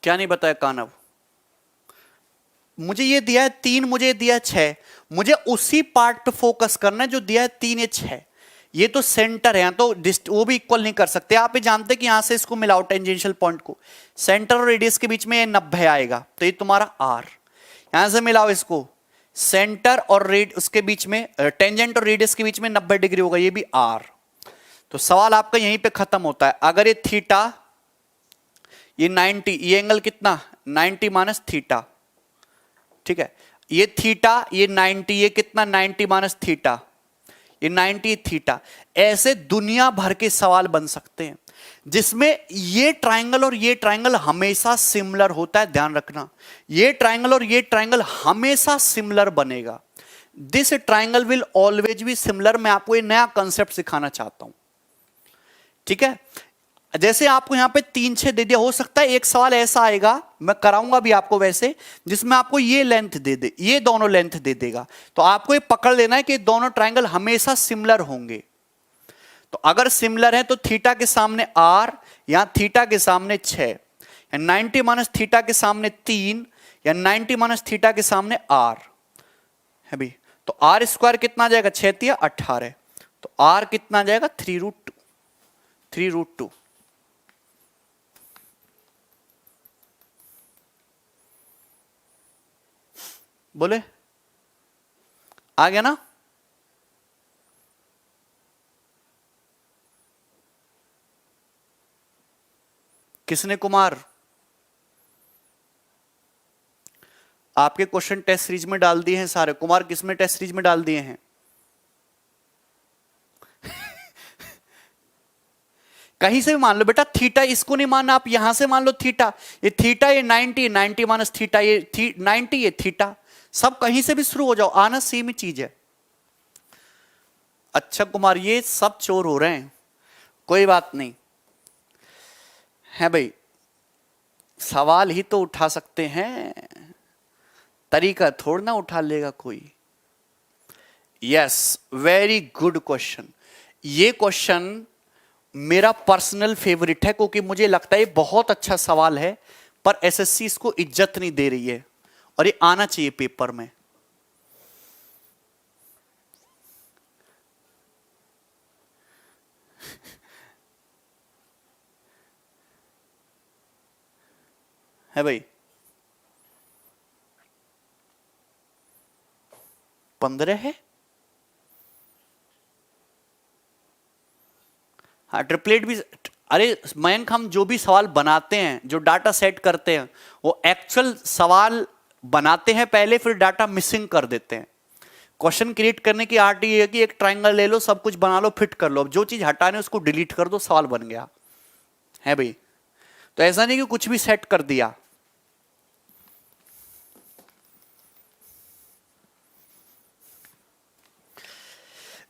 क्या नहीं बताया कानव? मुझे ये दिया है 3, मुझे दिया है 6, मुझे उसी पार्ट पे फोकस करना है जो दिया है 3 या 6। ये तो सेंटर है, तो वो भी इक्वल नहीं कर सकते। आप ये जानते हैं कि यहां से इसको मिलाओ टेंजेंशियल पॉइंट को, सेंटर और रेडियस के बीच में 90 आएगा, तो ये तुम्हारा आर। यहां से मिलाओ इसको, सेंटर और रेड उसके बीच में, टेंजेंट और रेडियस के बीच में 90 डिग्री होगा, ये भी आर। तो सवाल आपका यहीं पे खत्म होता है। अगर ये थीटा, ये 90, ये एंगल कितना? 90 माइनस थीटा, ठीक है। ये थीटा, ये 90, ये कितना 90 माइनस थीटा, ये 90 थीटा। ऐसे दुनिया भर के सवाल बन सकते हैं जिसमें ये ट्रायंगल और ये ट्रायंगल हमेशा सिमिलर होता है, ध्यान रखना। ये ट्रायंगल और ये ट्रायंगल हमेशा सिमिलर बनेगा। This triangle will always be similar. मैं आपको ये नया कंसेप्ट सिखाना चाहता हूं, ठीक है। जैसे आपको यहां पे 3 6 दे दिया, हो सकता है एक सवाल ऐसा आएगा, मैं कराऊंगा भी आपको वैसे, जिसमें आपको ये लेंथ दे दे, ये दोनों लेंथ दे देगा, तो आपको ये पकड़ लेना है कि दोनों ट्रायंगल हमेशा सिमिलर होंगे। तो अगर सिमिलर है तो थीटा के सामने r, यहां थीटा के सामने 6, या 90 माइनस थीटा के सामने 3, या 90 माइनस थीटा के सामने r है भी। तो r स्क्वायर कितना आ जाएगा, 6 या 18, तो r कितना आ जाएगा 3√2, 3√2। बोले आ गया ना? किसने कुमार आपके क्वेश्चन टेस्ट सीरीज में डाल दिए हैं सारे? कुमार किसमें टेस्ट सीरीज में डाल दिए हैं? कहीं से भी मान लो बेटा, थीटा इसको नहीं मानना, आप यहां से मान लो थीटा, ये थीटा, ये 90, 90 माइनस थीटा, ये 90, ये थीटा, सब कहीं से भी शुरू हो जाओ, आना सेम ही चीज है। अच्छा कुमार, ये सब चोर हो रहे हैं, कोई बात नहीं है भाई, सवाल ही तो उठा सकते हैं, तरीका थोड़ा ना उठा लेगा कोई। Yes, very good question. ये क्वेश्चन मेरा पर्सनल फेवरेट है, क्योंकि मुझे लगता है ये बहुत अच्छा सवाल है, पर एसएससी इसको इज्जत नहीं दे रही है, और ये आना चाहिए पेपर में। है भाई, 15 है। हाँ, ट्रिपलेट भी। अरे मयंक, हम जो भी सवाल बनाते हैं, जो डाटा सेट करते हैं, वो एक्चुअल सवाल बनाते हैं पहले, फिर डाटा मिसिंग कर देते हैं। क्वेश्चन क्रिएट करने की आर्ट ये है कि एक ट्रायंगल ले लो, सब कुछ बना लो, फिट कर लो, अब जो चीज हटाने उसको डिलीट कर दो, सवाल बन गया है भाई। तो ऐसा नहीं कि कुछ भी सेट कर दिया।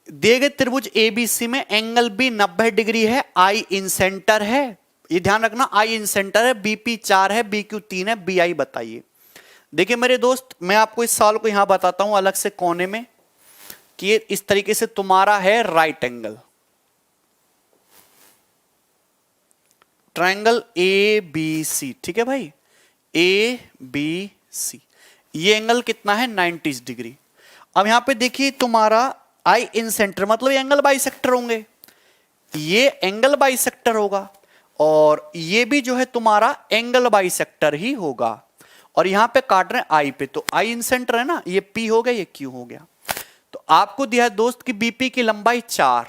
दिए गए त्रिभुज एबीसी में एंगल बी 90 डिग्री है, आई इन सेंटर है, ये ध्यान रखना, आई इन सेंटर है, बीपी 4 है, बीक्यू 3 है, बी आई बताइए। देखिए मेरे दोस्त, मैं आपको इस सवाल को यहां बताता हूं अलग से कोने में, कि ये इस तरीके से तुम्हारा है right angle, triangle A B C, ठीक है भाई, ए बी सी, ये एंगल कितना है 90 डिग्री। अब यहां पे देखिए तुम्हारा आई इन सेंटर, मतलब ये एंगल बाइसेक्टर होंगे, ये एंगल बाइसेक्टर होगा, और ये भी जो है तुम्हारा एंगल बाइसेक्टर ही होगा, और यहां पे काट रहे हैं आई पे, तो आई इन सेंटर है ना, ये पी हो गया, ये क्यू हो गया। तो आपको दिया है दोस्त कि बीपी की लंबाई 4,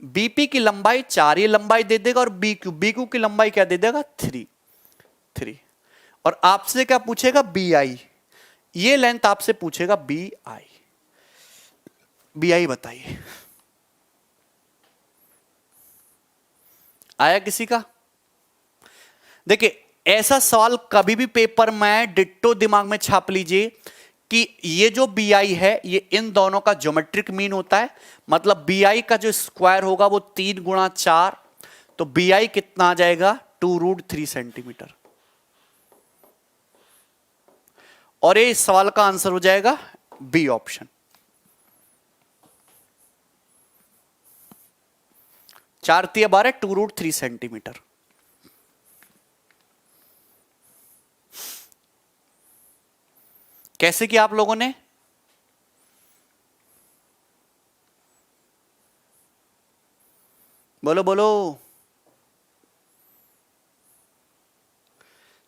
बीपी की लंबाई 4, ये लंबाई दे देगा, और बीक्यू, बीक्यू की लंबाई क्या दे देगा 3, और आपसे क्या पूछेगा बी आई, ये लेंथ आपसे पूछेगा बी आई, बी आई बताइए। आया किसी का? देखिए ऐसा सवाल कभी भी पेपर में डिट्टो दिमाग में छाप लीजिए कि ये जो बी आई है, ये इन दोनों का ज्योमेट्रिक मीन होता है, मतलब बी आई का जो स्क्वायर होगा वो 3 गुणा 4, तो बी आई कितना आ जाएगा 2√3 सेंटीमीटर, और ये इस सवाल का आंसर हो जाएगा बी ऑप्शन। 4 × 12 2√3 सेंटीमीटर। कैसे किया आप लोगों ने? बोलो बोलो,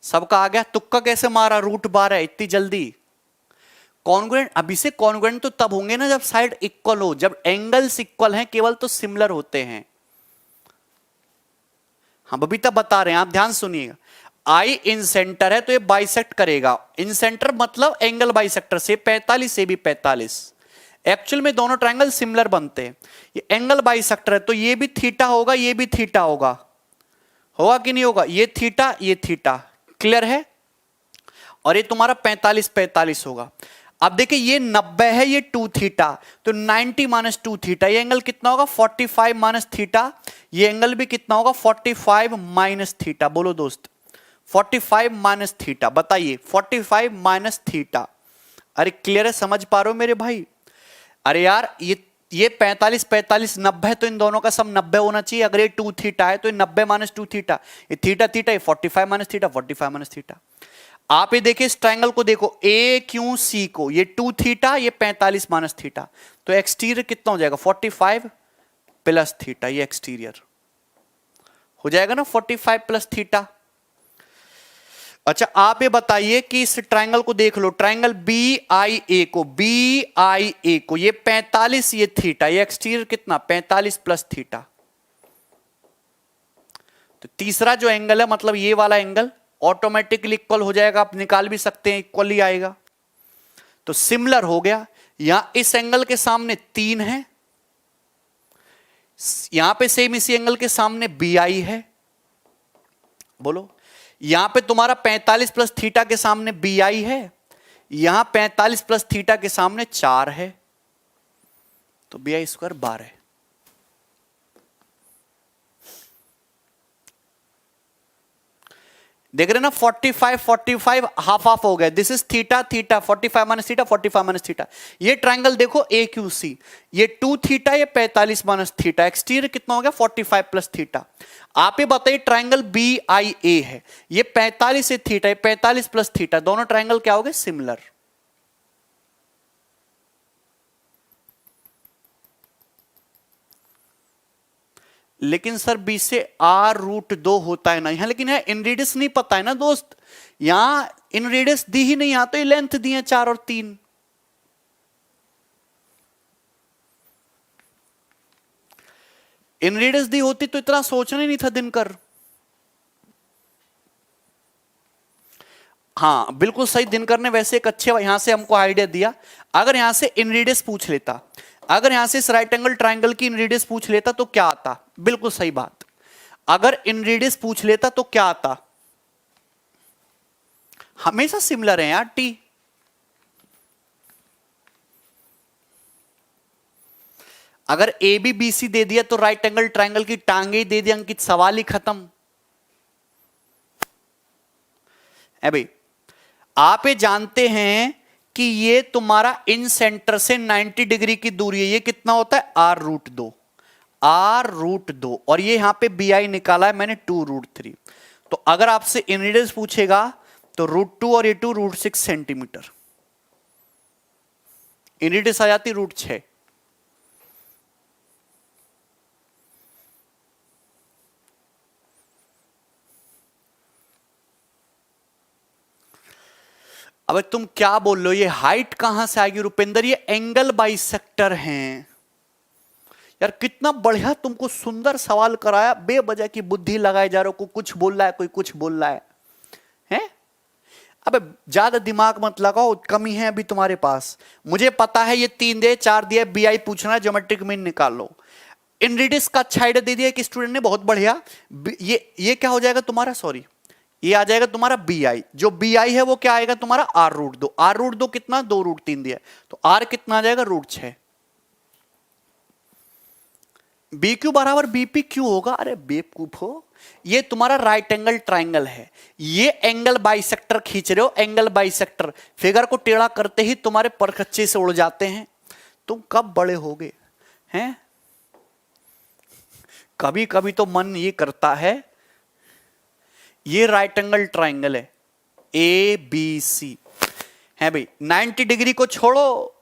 सबका आ गया? तुक्का कैसे मारा? √12 इतनी जल्दी? कॉन्ग्रुएंट, अभी से कॉन्ग्रुएंट तो तब होंगे ना जब साइड इक्वल हो, जब एंगल्स इक्वल हैं केवल तो सिमिलर होते हैं। हम अभी तक बता रहे हैं, आप ध्यान सुनिएगा। आई इन सेंटर है तो ये बाइसेक्ट करेगा। इन सेंटर मतलब एंगल बाइसेक्टर से 45 से भी 45। एक्चुअल में दोनों ट्रायंगल सिमिलर बनते हैं। ये एंगल बाइसेक्टर है तो ये भी थीटा होगा, ये भी थीटा होगा, होगा कि नहीं होगा? ये थीटा, ये थीटा, क्लियर है? और ये तुम्हारा 45 45 होगा। अब देखिए ये 90 है, ये 2 थीटा, तो 90 माइनस 2 थीटा, ये एंगल कितना होगा? 45 माइनस थीटा। ये एंगल भी कितना होगा? 45 माइनस थीटा। बोलो दोस्त, 45 माइनस थीटा, बताइए 45 माइनस थीटा। अरे क्लियर है? समझ पा रहे हो मेरे भाई? अरे यार ये 45 45 90 है तो इन दोनों का सम 90 होना चाहिए। अगर ये 2 थीटा है तो ये 90 माइनस 2 थीटा, ये थीटा थीटा, ये 45 माइनस थीटा, 45 माइनस थीटा। आप ये देखिए इस ट्रायंगल को देखो, ए क्यू सी को, ये 2 थीटा, ये 45 माइनस थीटा, तो एक्सटीरियर कितना हो जाएगा? 45 प्लस थीटा। ये एक्सटीरियर हो जाएगा ना 45 प्लस थीटा। अच्छा आप ये बताइए कि इस ट्रायंगल को देख लो, ट्रायंगल बी आई ए को, बी आई ए को, ये 45, ये थीटा, ये एक्सटीरियर कितना? 45 प्लस थीटा। तो तीसरा जो एंगल है मतलब ये वाला एंगल ऑटोमेटिकली इक्वल हो जाएगा, आप निकाल भी सकते हैं, इक्वल ही आएगा। तो सिमिलर हो गया। यहां इस एंगल के सामने 3 है, यहां पे सेम इसी एंगल के सामने बी आई है। बोलो, यहां पे तुम्हारा 45 प्लस थीटा के सामने बी आई है, यहां 45 प्लस थीटा के सामने 4 है, तो बी आई स्क्वायर 12 है। देख रहे ना, 45 45 हाफ हाफ हो गए। This is theta theta, 45 minus theta, 45 minus theta. ये ट्रायंगल देखो ए क्यू सी, ये 2 थीटा, ये 45 माइनस थीटा, एक्सटीरियर कितना हो गया? 45 प्लस थीटा। आप ये बताइए ट्रायंगल बी आई ए है, ये 45 से थीटा, ये 45 प्लस थीटा, दोनों ट्रायंगल क्या हो गए? सिमिलर। लेकिन सर बी से r√2 होता है ना यहां, लेकिन यहां इन रेडियस नहीं पता है ना दोस्त, यहां इन रेडियस दी ही नहीं, यहां तो ये लेंथ दी है 4 और 3। इन रेडियस दी होती तो इतना सोचना ही नहीं था दिनकर। हाँ बिल्कुल सही, दिनकर ने वैसे एक अच्छे यहां से हमको आइडिया दिया। अगर यहां से इन रेडियस पूछ लेता, अगर यहां से इस राइट एंगल ट्रायंगल की इन रेडियस पूछ लेता तो क्या आता? बिल्कुल सही बात, अगर इन रेडियस पूछ लेता तो क्या आता? हमेशा सिमिलर है यार टी। अगर ए बी बी सी दे दिया तो राइट एंगल ट्रायंगल की टांगे ही दे दिया अंकित, सवाल ही खत्म है भाई। आप ये जानते हैं कि ये तुम्हारा इन सेंटर से 90 डिग्री की दूरी है, ये कितना होता है? r√2, r√2, और ये यहां पे बी आई निकाला है मैंने 2√3। तो अगर आपसे इन रेडियस पूछेगा तो √2 और ये 2 √6 सेंटीमीटर, इन रेडियस आ जाती √6। अब तुम क्या बोल रहे हो, ये हाइट कहां से आएगी रुपेंद्र? ये एंगल बाइसेक्टर हैं यार। कितना बढ़िया तुमको सुंदर सवाल कराया, बेवजह की बुद्धि लगाए जा रहे हो, कोई कुछ बोल रहा है, कोई कुछ बोल रहा है, हैं? अबे ज्यादा दिमाग मत लगाओ, कमी है अभी तुम्हारे पास। मुझे पता है ये 3 दे 4 दिया, बी आई पूछना है, ज्योमेट्रिक मीन निकाल लो। इन रेडियस का अच्छा आइडिया दे दिया कि स्टूडेंट ने, बहुत बढ़िया। ये क्या हो जाएगा तुम्हारा? सॉरी, ये आ जाएगा तुम्हारा बी आई। जो बी आई है वो क्या आएगा तुम्हारा? r√2। r√2 कितना? 2√3 दिया, तो r कितना आ जाएगा? √6। बी क्यू बराबर बीपी क्यू होगा। अरे बेवकूफ हो, ये तुम्हारा राइट एंगल ट्राइंगल है, ये एंगल बाइसेक्टर खींच रहे हो, एंगल बाइसेक्टर। फिगर को टेढ़ा करते ही तुम्हारे परखच्चे से उड़ जाते हैं। तुम कब बड़े होगे हैं? कभी कभी तो मन ये करता है, ये राइट एंगल ट्राइंगल है ए बी सी है भाई, 90 डिग्री को छोड़ो,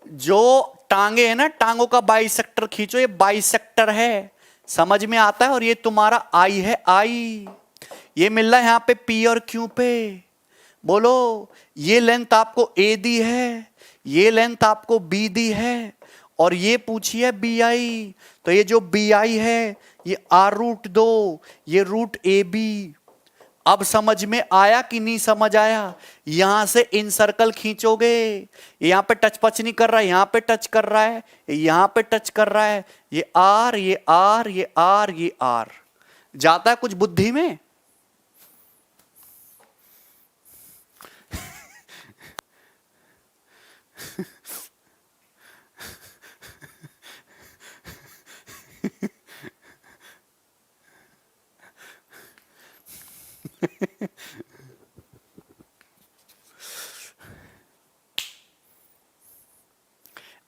जो टांगे है ना, टांगों का बाइसेक्टर खींचो, ये बाइसेक्टर है, समझ में आता है? और ये तुम्हारा आई है, आई ये मिल रहा है यहां पे पी और क्यू पे। बोलो, ये लेंथ आपको ए दी है, ये लेंथ आपको बी दी है, और ये पूछी है बी आई। तो ये जो बी आई है ये r√2, ये √AB, अब समझ में आया कि नहीं समझ आया? यहां से इन सर्कल खींचोगे, यहां पे टच पच नहीं कर रहा है, यहां पे टच कर रहा है, यहां पे टच कर रहा है, ये आर ये आर ये आर ये आर। जाता है कुछ बुद्धि में?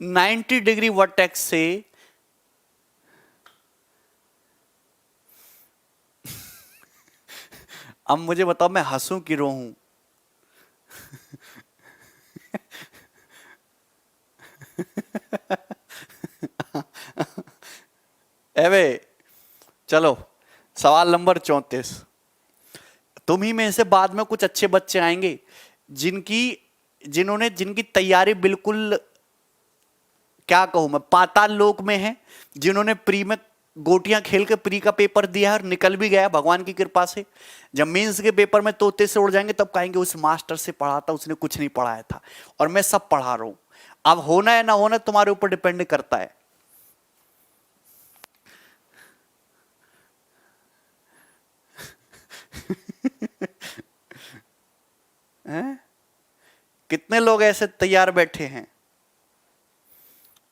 नाइन्टी डिग्री वर्टेक्स से अब मुझे बताओ मैं हंसूं कि रोऊं? एवे चलो सवाल नंबर 34। तुम ही में से बाद में कुछ अच्छे बच्चे आएंगे जिनकी तैयारी बिल्कुल, क्या कहूं मैं, पाताल लोक में है, जिन्होंने प्री में गोटियां खेल के प्री का पेपर दिया है और निकल भी गया भगवान की कृपा से। जब मेंस के पेपर में तोते से उड़ जाएंगे तब कहेंगे उस मास्टर से पढ़ा था, उसने कुछ नहीं पढ़ाया था और मैं सब पढ़ा रहा हूं। अब होना है ना होना तुम्हारे ऊपर डिपेंड करता है। कितने लोग ऐसे तैयार बैठे हैं?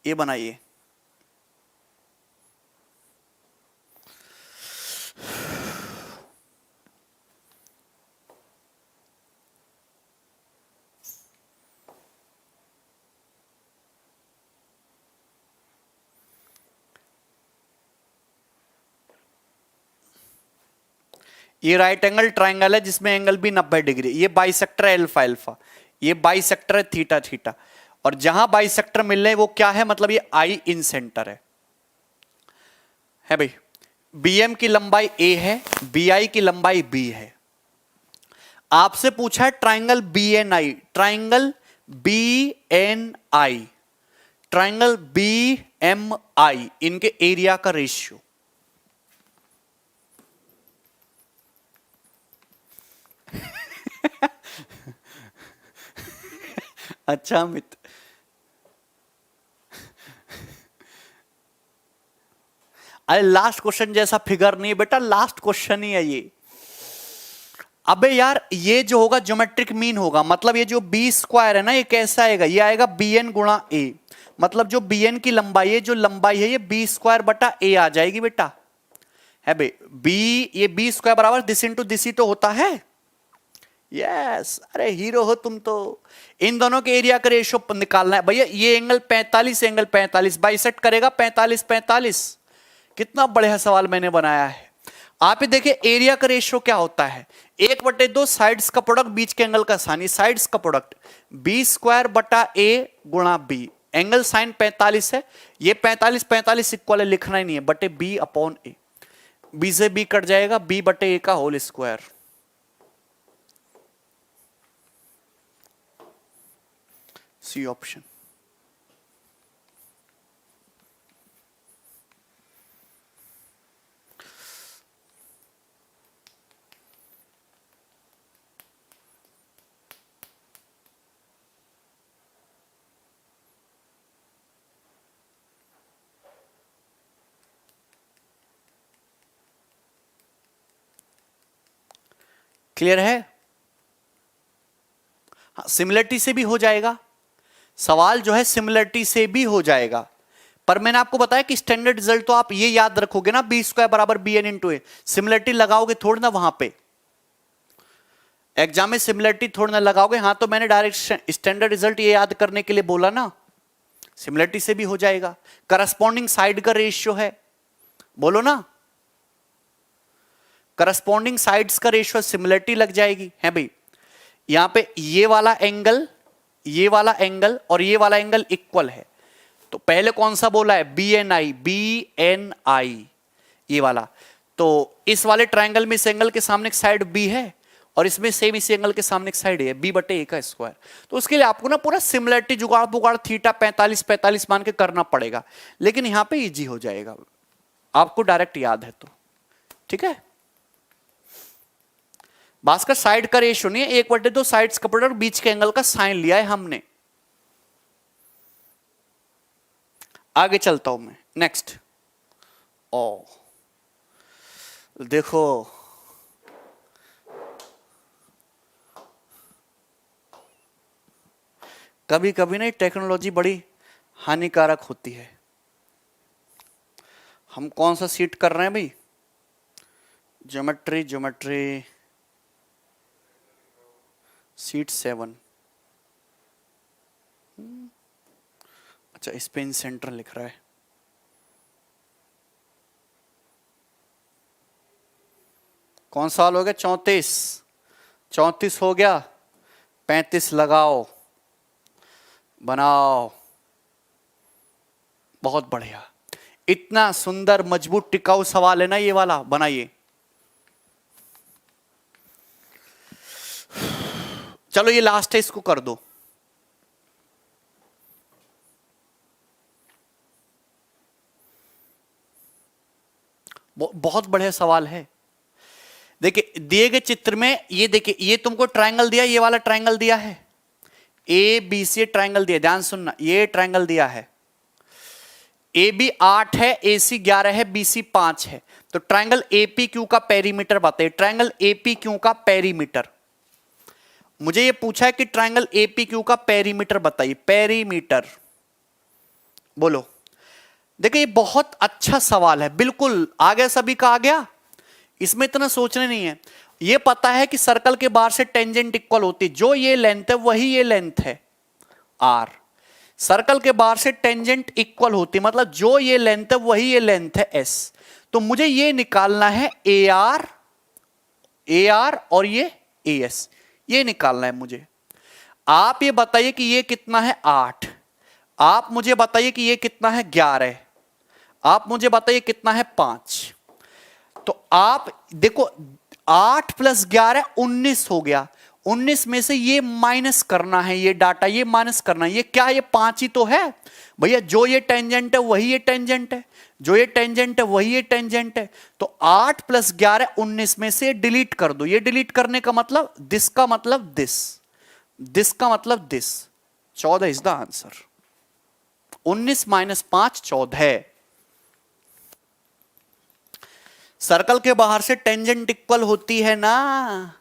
ये बनाइए। ये राइट एंगल ट्राइंगल है जिसमें एंगल भी 90 डिग्री। ये बाइसेक्टर अल्फा अल्फा, ये बाइसेक्टर है थीटा थीटा, और जहां बाइसेक्टर मिल रहे हैं वो क्या है, मतलब ये आई इन सेंटर है भाई। बीएम की लंबाई ए है, बीआई की लंबाई बी है। आपसे पूछा है ट्राइंगल बी एन आई, ट्राइंगल बी एन आई, ट्राइंगल बी एम आई, इनके एरिया का रेशियो। अच्छा अमित, अरे लास्ट क्वेश्चन जैसा फिगर नहीं है बेटा, लास्ट क्वेश्चन ही है ये। अबे यार ये जो होगा ज्योमेट्रिक मीन होगा, मतलब ये जो बी स्क्वायर है ना, ये कैसा आएगा, ये आएगा बी एन गुणा ए, मतलब जो बी एन की लंबाई है, जो लंबाई है ये बी स्क्वायर बटा ए आ जाएगी बेटा, है बे बी, ये बी स्क्वायर बराबर दिस इंटू दिस ही तो होता है। यस, अरे हीरो हो तुम तो। इन दोनों के एरिया का रेशियो निकालना है भैया। ये एंगल 45, एंगल 45 बाइसेक्ट करेगा 45 45। कितना बढ़िया सवाल मैंने बनाया है। आप ही देखिए एरिया का रेशियो क्या होता है, 1/2 साइड्स का प्रोडक्ट बीच के एंगल का साइन, साइड्स का प्रोडक्ट बी स्क्वायर बटा ए गुणा बी, एंगल साइन 45 है, ये 45 45 इक्वल है, लिखना ही नहीं है, बटे बी अपॉन ए, बी से बी कट जाएगा, बी बटे ए का whole square. C option. Clear है? हाँ, सिमिलरिटी से भी हो जाएगा सवाल, जो है सिमिलरिटी से भी हो जाएगा, पर मैंने आपको बताया कि स्टैंडर्ड रिजल्ट तो आप ये याद रखोगे ना, बी स्क्वायर बराबर बी एन इंटू ए, सिमिलरिटी लगाओगे थोड़ी ना वहां पे, एग्जाम में सिमिलरिटी थोड़ी ना लगाओगे। हाँ तो मैंने डायरेक्ट स्टैंडर्ड रिजल्ट ये याद करने के लिए बोला ना, सिमिलरिटी से भी हो जाएगा। करस्पॉन्डिंग साइड का रेशियो है, बोलो ना, करस्पॉन्डिंग साइड्स का रेशियो, सिमिलरिटी लग जाएगी, है भाई। यहां पे ये वाला एंगल, ये वाला एंगल और ये वाला एंगल इक्वल है, तो पहले कौन सा बोला है, बी एन आई, बी एन आई ये वाला। तो इस वाले ट्रायंगल में इस एंगल के सामने एक साइड बी है और इसमें सेम इसी एंगल के सामने एक साइड है बी बटे ए का स्क्वायर। तो उसके लिए आपको ना पूरा सिमिलरिटी जुगाड़ बुगाड़ थीटा 45 45 मान के करना पड़ेगा, लेकिन यहां पे इजी हो जाएगा, आपको डायरेक्ट याद है तो ठीक है। भास्कर साइड का रेशियो नहीं है, 1/2 साइड्स का प्रोडक्ट, बीच के एंगल का साइन लिया है हमने। आगे चलता हूं मैं, नेक्स्ट। ओ देखो, कभी कभी ना टेक्नोलॉजी बड़ी हानिकारक होती है। हम कौन सा सीट कर रहे हैं भाई? Geometry, geometry seat 7। अच्छा, इस पे इन सेंटर लिख रहा है। कौन सा हाल हो गया? 34। 34 हो गया, 35 लगाओ, बनाओ। बहुत बढ़िया, इतना सुंदर मजबूत टिकाऊ सवाल है ना ये वाला, बनाइए। चलो ये लास्ट है, इसको कर दो। बहुत बढ़िया सवाल है। देखिए दिए गए चित्र में, ये देखिए, ये तुमको ट्रायंगल दिया, ये वाला ट्रायंगल दिया है, ए बी सी ट्रायंगल दिया, ध्यान सुनना, ये ट्रायंगल दिया है। ए बी 8 है, ए सी 11 है, बी सी 5 है। तो ट्रायंगल एपी क्यू का पेरीमीटर बताइए, ट्रायंगल एपी क्यू का पेरीमीटर। मुझे ये पूछा है कि ट्रायंगल एपी क्यू का पेरीमीटर बताइए, पेरीमीटर बोलो। देखिए ये बहुत अच्छा सवाल है, बिल्कुल आ गया, सभी का आ गया, इसमें इतना सोचने नहीं है। ये पता है कि सर्कल के बाहर से टेंजेंट इक्वल होती है, जो ये लेंथ है वही ये लेंथ है आर। सर्कल के बाहर से टेंजेंट इक्वल होती है, मतलब जो ये लेंथ है वही ये लेंथ है एस। तो मुझे ये निकालना है ए आर और ये ए एस, ये निकालना है मुझे। आप ये बताइए कि ये कितना है 8, आप मुझे बताइए कि ये कितना है 11, आप मुझे बताइए कितना है 5। तो आप देखो 8 + 11 19 हो गया, 19 में से ये माइनस करना है, ये डाटा ये माइनस करना है, ये क्या है? ये 5 ही तो है भैया, जो ये टेंजेंट है वही ये टेंजेंट है, जो ये टेंजेंट है वही ये टेंजेंट है। तो 8 + 11 19 में से डिलीट कर दो, ये डिलीट करने का मतलब दिस का मतलब दिस, दिस का मतलब this, 14 is the answer. 19 - 5 14। Circle के बाहर से टेंजेंट इक्वल होती है ना,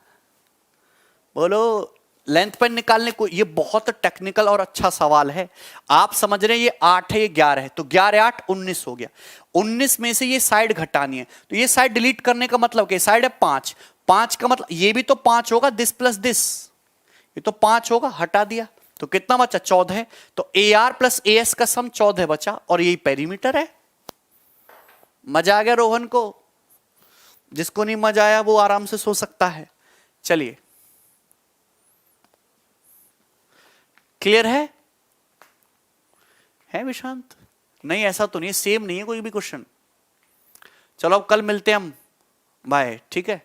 बोलो। लेंथ पेन निकालने को, ये बहुत टेक्निकल और अच्छा सवाल है। आप समझ रहे हैं ये 8 है, ये 11 है, तो 11 8 19 हो गया। 19 में से ये साइड घटानी है, तो ये साइड डिलीट करने का मतलब क्या? साइड है 5, 5 का मतलब ये भी तो 5 होगा, दिस प्लस दिस, ये तो 5 होगा, हटा दिया, तो कितना बचा? 14। तो A R plus A S का सम 14 बचा, और यही पेरीमीटर है। मजा आ गया रोहन को? जिसको नहीं मजा आया वो आराम से सो सकता है। चलिए, क्लियर है विशांत? नहीं ऐसा तो नहीं, सेम नहीं है कोई भी क्वेश्चन। चलो अब कल मिलते हैं हम, बाय, ठीक है।